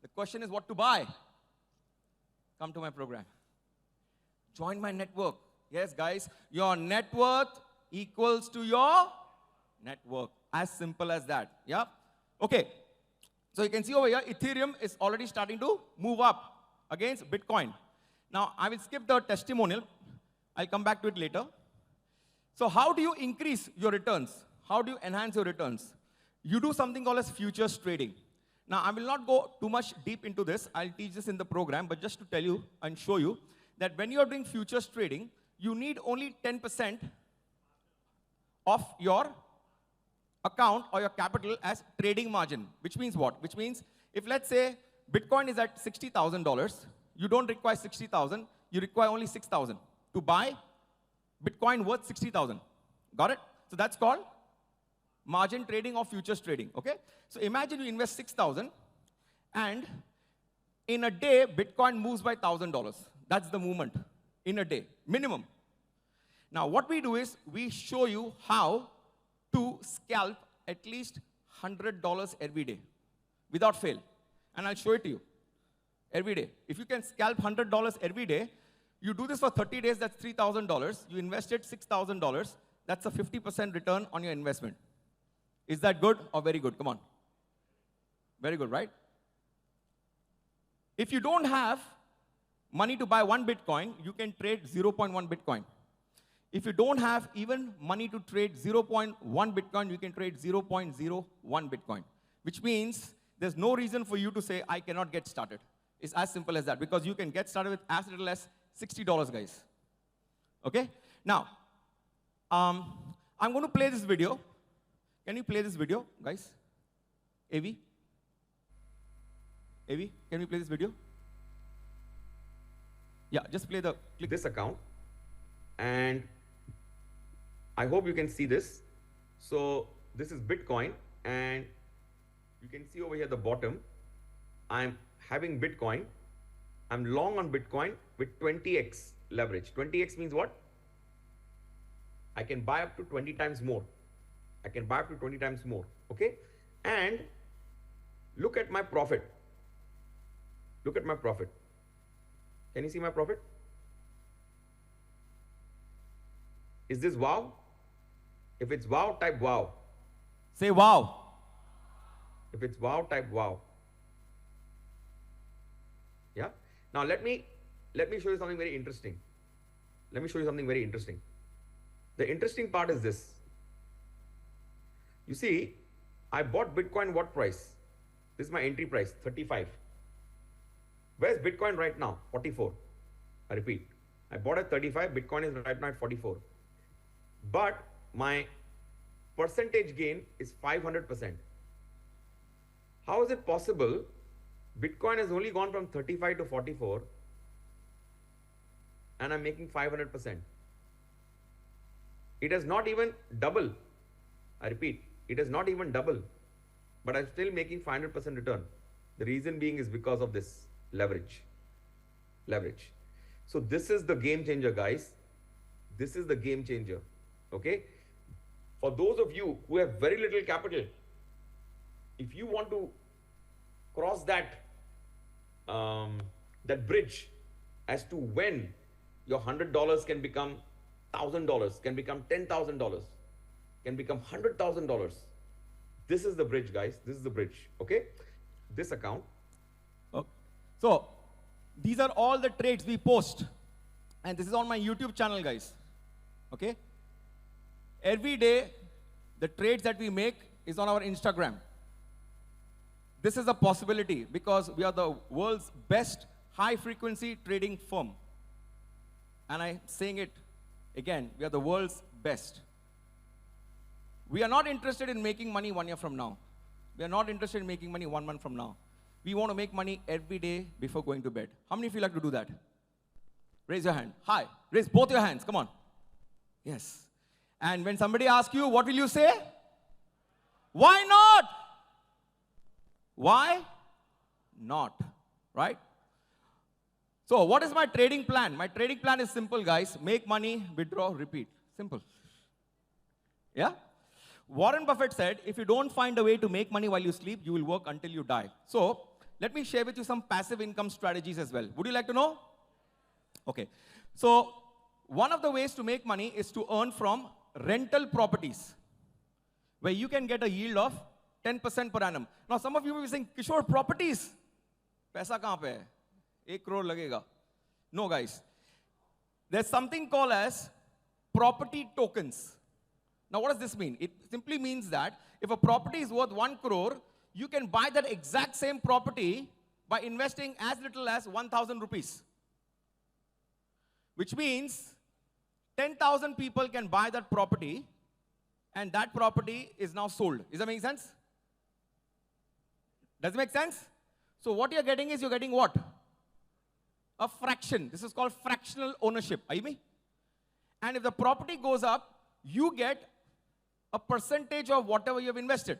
The question is what to buy. Come to my program. Join my network. Yes, guys, your net worth equals to your network. As simple as that. Yeah. Okay. So you can see over here, Ethereum is already starting to move up against Bitcoin. Now, I will skip the testimonial. I'll come back to it later. So how do you increase your returns? How do you enhance your returns? You do something called as futures trading. Now, I will not go too much deep into this. I'll teach this in the program, but just to tell you and show you that when you're doing futures trading, you need only 10% of your account or your capital as trading margin, which means what? Which means if let's say Bitcoin is at $60,000, you don't require 60,000, you require only 6,000 to buy Bitcoin worth 60,000. Got it? So that's called margin trading or futures trading, okay? So imagine you invest 6,000 and in a day, Bitcoin moves by $1,000. That's the movement in a day, minimum. Now what we do is we show you how to scalp at least $100 every day without fail. And I'll show it to you every day. If you can scalp $100 every day, you do this for 30 days, that's $3,000. You invested $6,000. That's a 50% return on your investment. Is that good or very good? Come on. Very good, right? If you don't have money to buy 1 Bitcoin, you can trade 0.1 Bitcoin. If you don't have even money to trade 0.1 Bitcoin, you can trade 0.01 Bitcoin, which means there's no reason for you to say, I cannot get started. It's as simple as that, because you can get started with as little as $60, guys. Okay? Now, I'm going to play this video. Can you play this video, guys? AV? AV, can we play this video? Yeah, just play the click this account. And I hope you can see this. So this is Bitcoin, and you can see over here at the bottom, I'm having Bitcoin. I'm long on Bitcoin with 20x leverage. 20x means what? I can buy up to 20 times more. I can buy up to 20 times more, okay? And look at my profit. Look at my profit. Can you see my profit? Is this wow? If it's wow, type wow. Say wow. If it's wow, type wow. Yeah? Now let me show you something very interesting. Let me show you something very interesting. The interesting part is this. You see, I bought Bitcoin what price? This is my entry price, 35. Where's Bitcoin right now? 44. I repeat, I bought at 35, Bitcoin is right now at 44. But my percentage gain is 500%. How is it possible Bitcoin has only gone from 35 to 44 and I'm making 500%? It has not even double. I repeat, it has not even double, but I'm still making 500% return. The reason being is because of this leverage. Leverage. So this is the game changer, guys. This is the game changer. Okay? For those of you who have very little capital, if you want to cross that that bridge as to when your $100 can become $1,000, can become $10,000, can become $100,000. This is the bridge, guys. This is the bridge. Okay? This account. Okay. So these are all the trades we post, and this is on my YouTube channel, guys. Okay? Every day, the trades that we make is on our Instagram. This is a possibility because we are the world's best high-frequency trading firm. And I'm saying it again, we are the world's best. We are not interested in making money 1 year from now. We are not interested in making money 1 month from now. We want to make money every day before going to bed. How many of you like to do that? Raise your hand. Hi. Raise both your hands. Come on. Yes. And when somebody asks you, what will you say? Why not? Why not? Right? So what is my trading plan? My trading plan is simple, guys. Make money, withdraw, repeat. Simple. Yeah? Warren Buffett said, if you don't find a way to make money while you sleep, you will work until you die. So let me share with you some passive income strategies as well. Would you like to know? Okay. So one of the ways to make money is to earn from rental properties, where you can get a yield of 10% per annum. Now some of you will be saying, Kishor, properties? Paisa kahan pe hai? 1 crore lagega. No, guys. There's something called as property tokens. Now what does this mean? It simply means that if a property is worth 1 crore, you can buy that exact same property by investing as little as 1,000 rupees. Which means 10,000 people can buy that property, and that property is now sold. Is that making sense? Does it make sense? So what you're getting is, you're getting what? A fraction. This is called fractional ownership. Are you me? And if the property goes up, you get a percentage of whatever you have invested.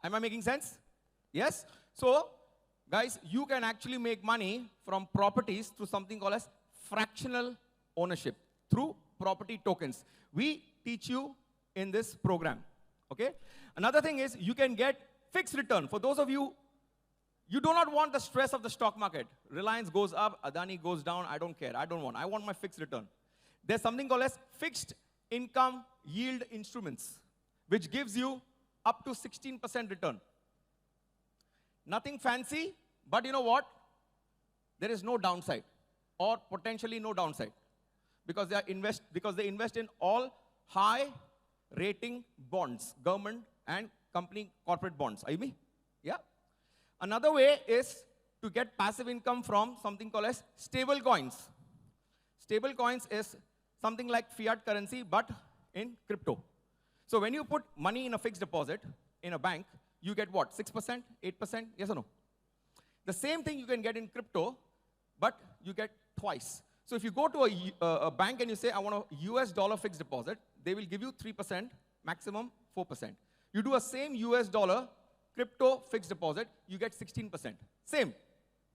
Am I making sense? Yes? So, guys, you can actually make money from properties through something called as fractional ownership, through property tokens. We teach you in this program. Okay? Another thing is, you can get fixed return. For those of you, you do not want the stress of the stock market. Reliance goes up, Adani goes down, I don't care. I want my fixed return. There's something called as fixed income yield instruments, which gives you up to 16% return. Nothing fancy, but you know what? There is no downside, or potentially no downside, because they invest in all high rating bonds, government and company corporate bonds. Are you me? Yeah. Another way is to get passive income from something called as stable coins. Stable coins is something like fiat currency, but in crypto. So when you put money in a fixed deposit in a bank, you get what? 6%, 8%? Yes or no? The same thing you can get in crypto, but you get twice. So if you go to a bank and you say, I want a US dollar fixed deposit, they will give you 3%, maximum 4%. You do a same US dollar crypto fixed deposit, you get 16%. Same.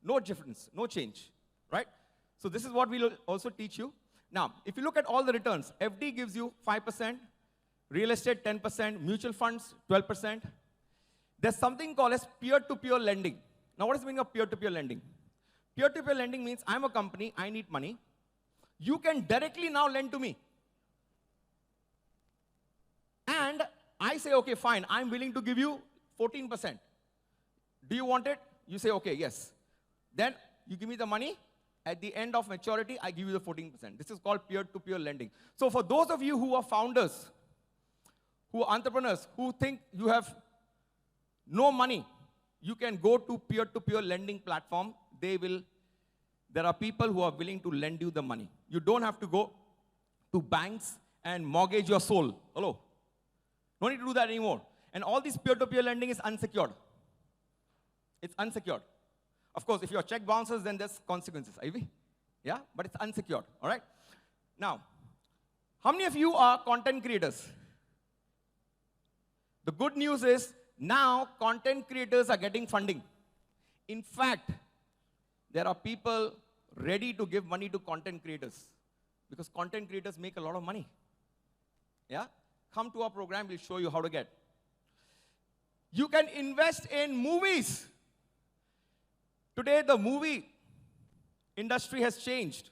No difference, no change, right? So this is what we'll also teach you. Now, if you look at all the returns, FD gives you 5%, real estate 10%, mutual funds 12%. There's something called as peer-to-peer lending. Now, what is the meaning of peer-to-peer lending? Peer-to-peer lending means I'm a company, I need money. You can directly now lend to me. And I say, okay, fine, I'm willing to give you 14%. Do you want it? You say, okay, yes. Then you give me the money. At the end of maturity, I give you the 14%. This is called peer-to-peer lending. So for those of you who are founders, who are entrepreneurs, who think you have no money, you can go to peer-to-peer lending platform. There are people who are willing to lend you the money. You don't have to go to banks and mortgage your soul. Hello? No need to do that anymore. And all this peer-to-peer lending is unsecured. It's unsecured. Of course, if your check bounces, then there's consequences. Ivy? Yeah? But it's unsecured. All right? Now, how many of you are content creators? The good news is, now content creators are getting funding. In fact, there are people ready to give money to content creators, because content creators make a lot of money. Yeah? Come to our program, we'll show you how to get. You can invest in movies. Today, the movie industry has changed.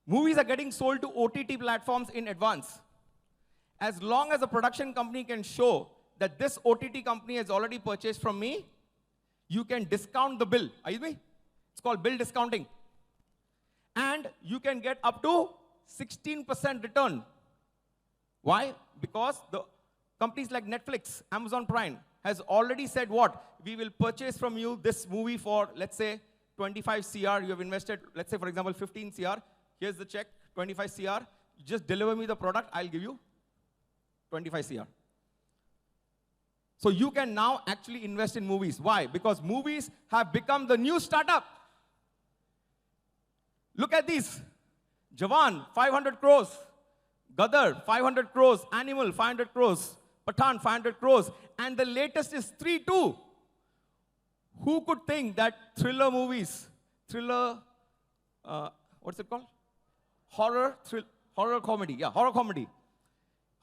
Movies are getting sold to OTT platforms in advance. As long as a production company can show that this OTT company has already purchased from me, you can discount the bill. Are you with me? It's called bill discounting. And you can get up to 16% return. Why? Because the companies like Netflix, Amazon Prime, has already said what? We will purchase from you this movie for, let's say, 25 CR. You have invested, let's say, for example, 15 CR. Here's the check, 25 CR. You just deliver me the product, I'll give you 25 CR. So you can now actually invest in movies. Why? Because movies have become the new startup. Look at these. Jawan, 500 crores. Gadar, 500 crores. Animal, 500 crores. Pathan, 500 crores. And the latest is 3-2. Who could think that thriller movies, what's it called? Horror comedy. Yeah, horror comedy.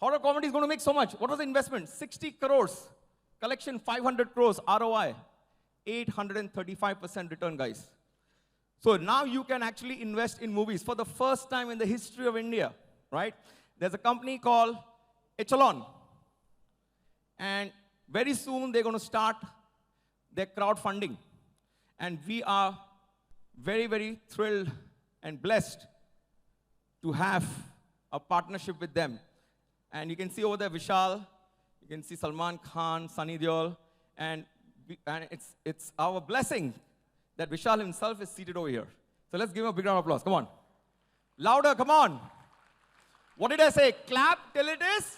Horror comedy is going to make so much. What was the investment? 60 crores. Collection, 500 crores. ROI, 835% return, guys. So now you can actually invest in movies for the first time in the history of India, right? There's a company called Echelon. And very soon they're going to start their crowdfunding. And we are very, very thrilled and blessed to have a partnership with them. And you can see over there Vishal, you You can see Salman Khan, Sunny Deol, and it's our blessing that Vishal himself is seated over here. So let's give him a big round of applause. Come on. Louder, come on. What did I say? Clap till it is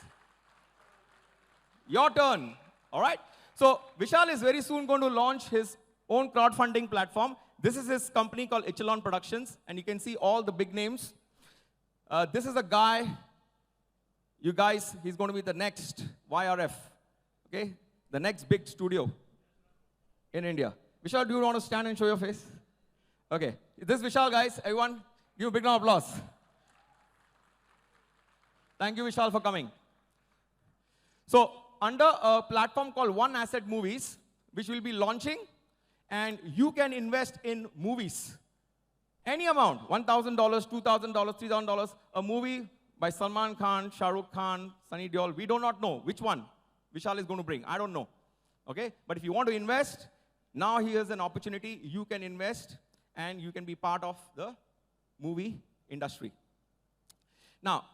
your turn. All right? So Vishal is very soon going to launch his own crowdfunding platform. This is his company called Echelon Productions, and you can see all the big names. This is a guy, you guys, he's going to be the next YRF, okay? The next big studio in India. Vishal, do you want to stand and show your face? Okay, this is Vishal, guys. Everyone, give a big round of applause. Thank you, Vishal, for coming. So, under a platform called One Asset Movies, which will be launching, and you can invest in movies. Any amount, $1,000, $2,000, $3,000, a movie by Salman Khan, Shah Rukh Khan, Sunny Deol. We do not know which one Vishal is going to bring. I don't know. Okay? But if you want to invest, now here's an opportunity. You can invest, and you can be part of the movie industry. Now,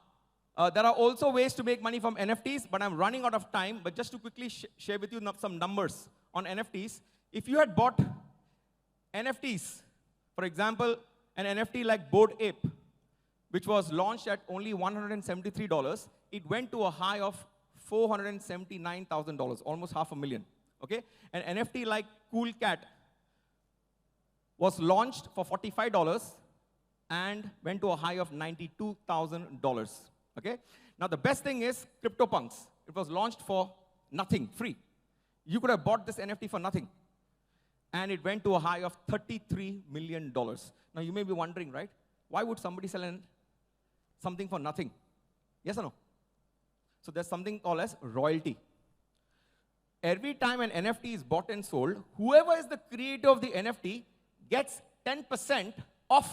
there are also ways to make money from NFTs, but I'm running out of time. But just to quickly share with you some numbers on NFTs. If you had bought NFTs, for example, an NFT like Bored Ape, which was launched at only $173, it went to a high of $479,000, almost $500,000. Okay? An NFT like Cool Cat was launched for $45 and went to a high of $92,000. Okay? Now, the best thing is CryptoPunks. It was launched for nothing, free. You could have bought this NFT for nothing. And it went to a high of $33 million. Now, you may be wondering, right? Why would somebody sell something for nothing? Yes or no? So there's something called as royalty. Every time an NFT is bought and sold, whoever is the creator of the NFT gets 10% of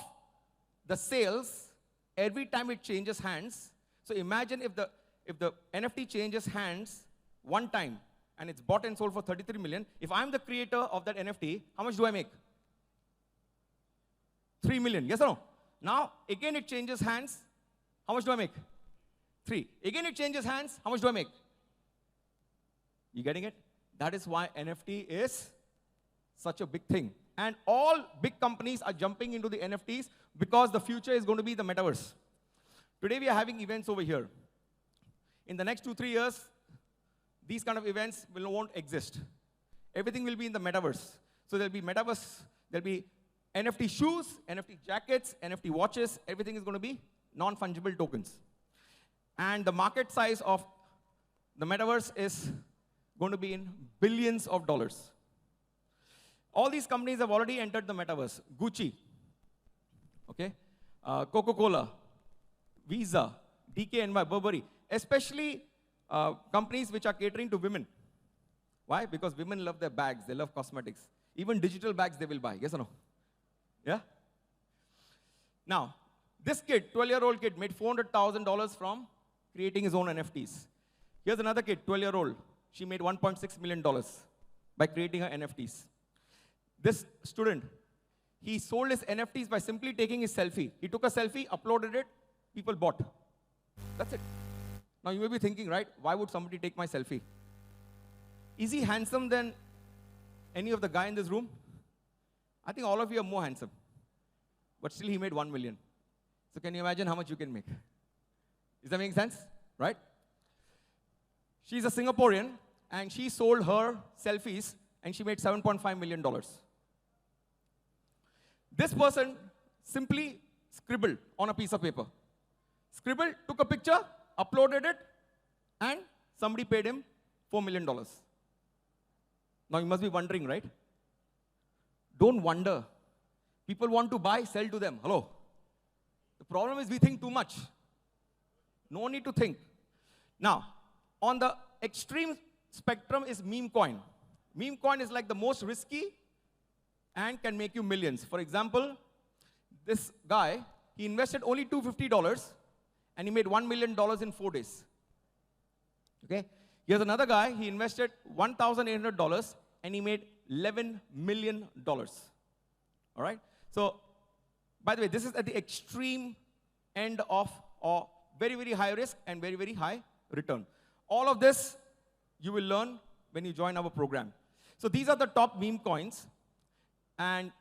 the sales every time it changes hands. So imagine if the NFT changes hands one time, and it's bought and sold for 33 million. If I'm the creator of that NFT, how much do I make? 3 million, yes or no? Now, again it changes hands, how much do I make? 3. Again it changes hands, how much do I make? You getting it? That is why NFT is such a big thing. And all big companies are jumping into the NFTs because the future is going to be the metaverse. Today we are having events over here. In the next 2-3 years, these kind of events won't exist. Everything will be in the metaverse. So there'll be metaverse, there'll be NFT shoes, NFT jackets, NFT watches. Everything is going to be non-fungible tokens. And the market size of the metaverse is going to be in billions of dollars. All these companies have already entered the metaverse. Gucci, okay, Coca-Cola, Visa, DKNY, Burberry, especially companies which are catering to women. Why? Because women love their bags, they love cosmetics. Even digital bags they will buy, yes or no? Yeah? Now, this kid, 12-year-old kid, made $400,000 from creating his own NFTs. Here's another kid, 12-year-old. She made $1.6 million by creating her NFTs. This student, he sold his NFTs by simply taking his selfie. He took a selfie, uploaded it, people bought. That's it. Now you may be thinking, right, why would somebody take my selfie? Is he handsome than any of the guy in this room? I think all of you are more handsome. But still he made 1 million. So can you imagine how much you can make? Does that make sense? Right? She's a Singaporean, and she sold her selfies, and she made $7.5 million. This person simply scribbled on a piece of paper. Scribbled, took a picture, uploaded it, and somebody paid him $4 million. Now you must be wondering, right? Don't wonder. People want to buy, sell to them. Hello? The problem is we think too much. No need to think. Now, on the extreme spectrum is meme coin. Meme coin is like the most risky and can make you millions. For example, this guy, he invested only $250 and he made $1 million in 4 days. Okay? Here's another guy, he invested $1,800 and he made $11 million. All right? So, by the way, this is at the extreme end of very, very high risk and very, very high return. All of this you will learn when you join our program. So these are the top meme coins. And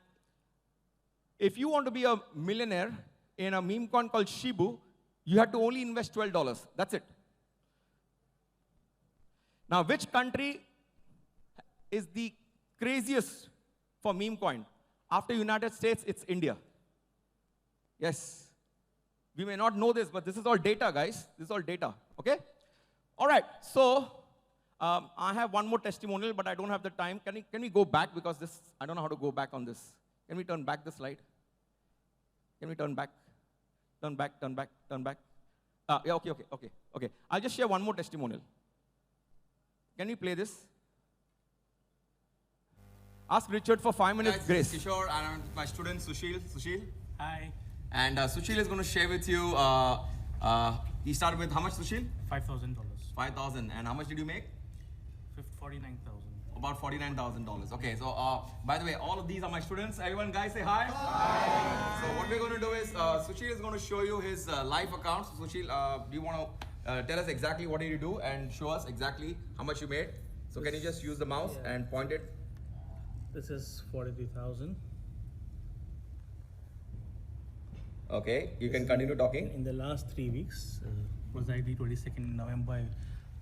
if you want to be a millionaire in a meme coin called Shibu, you have to only invest $12. That's it. Now, which country is the craziest for meme coin? After United States, it's India. Yes. We may not know this, but this is all data, guys. This is all data, okay? All right, so I have one more testimonial, but I don't have the time. Can we go back? Because this, I don't know how to go back on this. Can we turn back the slide? Can we turn back? Turn back, turn back, turn back. Yeah, okay. I'll just share one more testimonial. Can we play this? Ask Richard for 5 minutes Guys, grace. this is Kishor and my student Sushil. Sushil. Hi. And Sushil is going to share with you, he started with how much, Sushil? $5,000. 5,000. And how much did you make? 49,000. About $49,000. Okay, so by the way, all of these are my students. Everyone, guys, say hi. Hi. So what we're going to do is, Sushil is going to show you his live account. So Sushil, do you want to tell us exactly what did you do and show us exactly how much you made? So can you just use the mouse and point it? This is 43,000. Okay, you can continue talking. In the last 3 weeks, was the 22nd November, I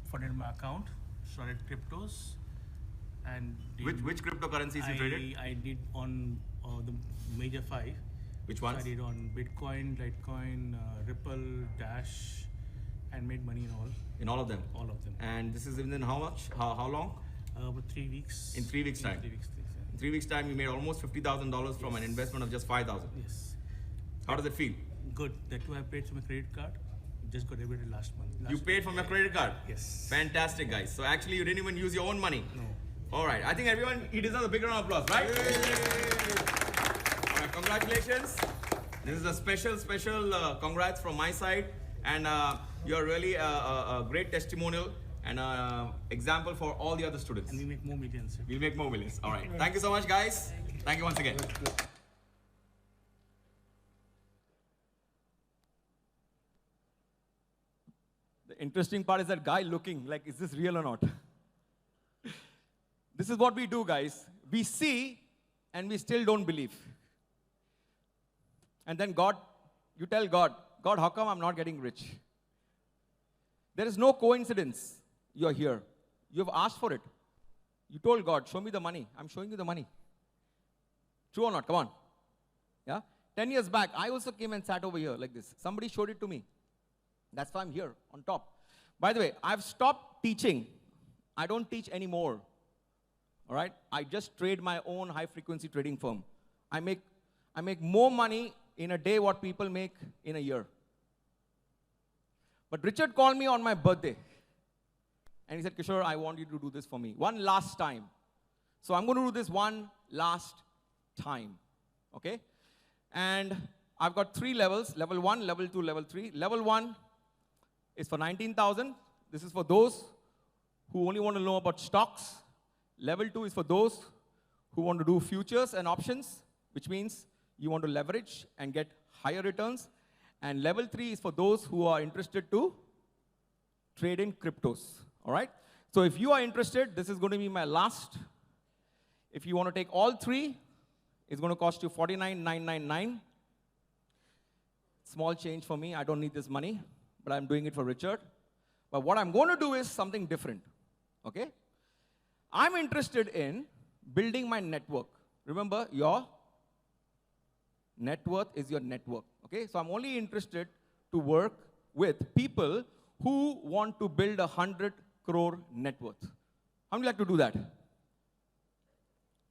funded my account, started cryptos, and Which cryptocurrencies you traded? I did on the major 5. Which ones? I did on Bitcoin, Litecoin, Ripple, Dash, and made money in all. In all of them? All of them. And this is within how much? How long? About 3 weeks. In 3 weeks' time? 3 weeks, yeah. In 3 weeks' time, you made almost $50,000 from an investment of just 5,000. Yes. How does it feel? Good. That too, I paid from my credit card. Just got debited last month. You paid from your credit card? Yes. Fantastic, guys. So actually, you didn't even use your own money? No. All right. I think everyone, he deserves a big round of applause, right? All right. Congratulations. This is a special congrats from my side. And you're really a great testimonial and example for all the other students. And we make more millions. We'll make more millions. All right. Thank you so much, guys. Thank you once again. The interesting part is that guy looking like, is this real or not? This is what we do, guys. We see and we still don't believe. And then God, you tell God, God, how come I'm not getting rich? There is no coincidence you're here. You've asked for it. You told God, show me the money. I'm showing you the money. True or not? Come on. Yeah? 10 years back, I also came and sat over here like this. Somebody showed it to me. That's why I'm here on top. By the way, I've stopped teaching. I don't teach anymore. All right? I just trade my own high-frequency trading firm. I make more money in a day what people make in a year. But Richard called me on my birthday. And he said, Kishor, I want you to do this for me. One last time. So I'm going to do this one last time. Okay? And I've got 3 levels. Level 1, level 2, level 3. Level 1 is for 19,000. This is for those who only want to know about stocks. Level 2 is for those who want to do futures and options, which means you want to leverage and get higher returns. And level 3 is for those who are interested to trade in cryptos. All right? So if you are interested, this is going to be my last. If you want to take all 3, it's going to cost you $49,999. Small change for me. I don't need this money, but I'm doing it for Richard. But what I'm going to do is something different. Okay? I'm interested in building my network. Remember, your net worth is your network. Okay? So I'm only interested to work with people who want to build 100 crore net worth. How many like to do that?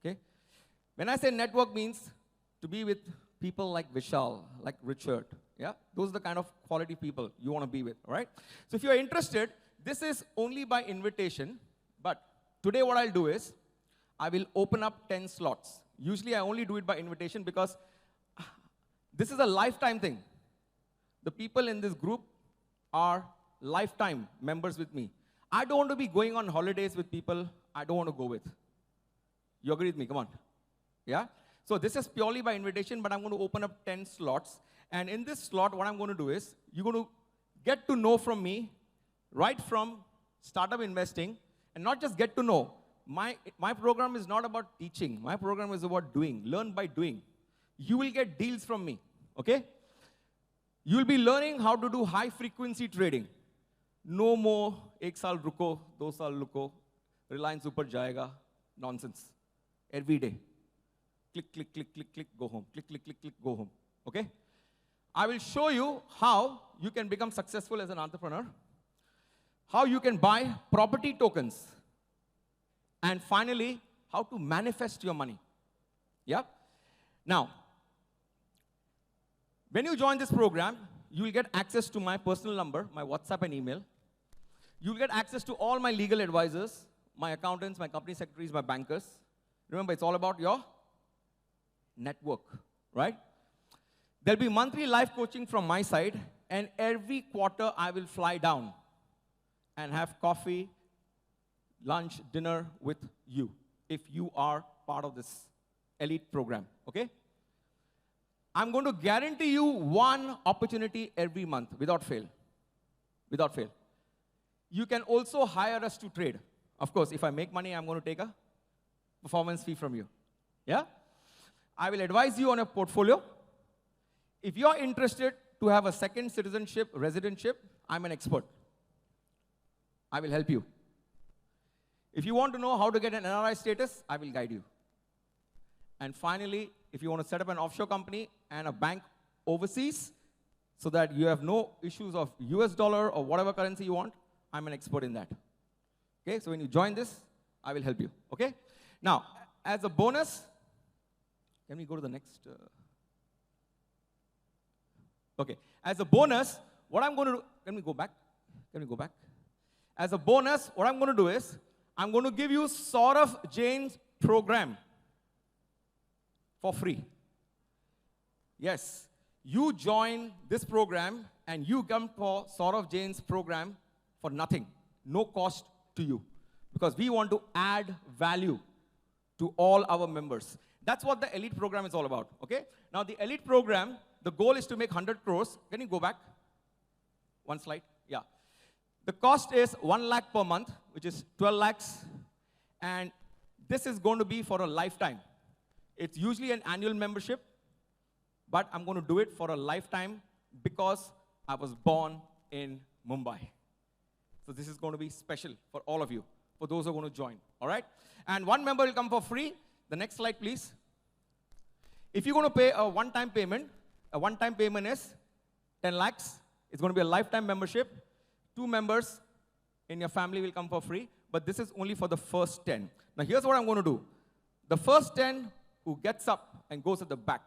Okay? When I say network means to be with people like Vishal, like Richard. Yeah? Those are the kind of quality people you want to be with, all right? So if you're interested, this is only by invitation, but today what I'll do is, I will open up 10 slots. Usually I only do it by invitation because this is a lifetime thing. The people in this group are lifetime members with me. I don't want to be going on holidays with people I don't want to go with. You agree with me? Come on. Yeah? So this is purely by invitation, but I'm going to open up 10 slots. And in this slot, what I'm going to do is, you're going to get to know from me right from startup investing And not just get to know. My program is not about teaching. My program is about doing. Learn by doing. You will get deals from me, okay? You will be learning how to do high-frequency trading. No more, ek saal ruko, 2 saal ruko, Reliance upar jayega, nonsense. Every day. Click, click, click, click, click, go home. Click, click, click, click, go home, okay? I will show you how you can become successful as an entrepreneur, how you can buy property tokens, and finally, how to manifest your money. Yeah? Now, when you join this program, you will get access to my personal number, my WhatsApp and email. You will get access to all my legal advisors, my accountants, my company secretaries, my bankers. Remember, it's all about your network, right? There'll be monthly live coaching from my side, and every quarter I will fly down and have coffee, lunch, dinner with you, if you are part of this elite program, okay? I'm going to guarantee you one opportunity every month, without fail. Without fail. You can also hire us to trade. Of course, if I make money, I'm going to take a performance fee from you. Yeah? I will advise you on a portfolio. If you're interested to have a second citizenship, residentship, I'm an expert. I will help you. If you want to know how to get an NRI status, I will guide you. And finally, if you want to set up an offshore company and a bank overseas so that you have no issues of US dollar or whatever currency you want, I'm an expert in that. Okay, so when you join this, I will help you. Okay? Now, as a bonus, can we go to the next? Okay, as a bonus, what I'm going to do, can we go back? Can we go back? As a bonus, what I'm going to do is, I'm going to give you Saurav Jain's program for free. Yes, you join this program and you come for Saurav Jain's program for nothing, no cost to you, because we want to add value to all our members. That's what the elite program is all about, okay? Now the elite program, the goal is to make 100 crores. Can you go back? One slide, yeah. The cost is 1 lakh per month, which is 12 lakhs. And this is going to be for a lifetime. It's usually an annual membership, but I'm going to do it for a lifetime because I was born in Mumbai. So this is going to be special for all of you, for those who are going to join, all right? And one member will come for free. The next slide, please. If you're going to pay a one-time payment is 10 lakhs. It's going to be a lifetime membership. 2 members in your family will come for free, but this is only for the first 10. Now here's what I'm going to do. The first 10 who gets up and goes at the back,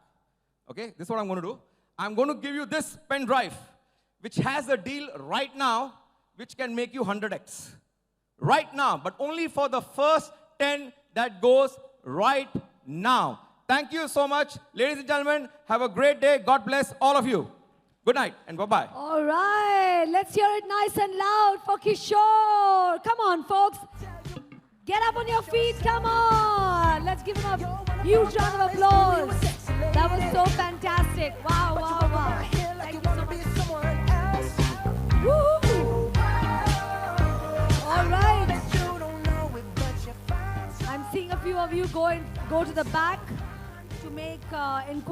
okay? This is what I'm going to do. I'm going to give you this pen drive, which has a deal right now, which can make you 100x. Right now, but only for the first 10 that goes right now. Thank you so much. Ladies and gentlemen, have a great day. God bless all of you. Good night and bye-bye. All right, let's hear it nice and loud for Kishor. Come on, folks. Get up on your feet, come on. Let's give him a huge round of applause. That was so fantastic. Wow, wow, wow. Thank you so much. Woo! All right. I'm seeing a few of you go to the back to make inquiries.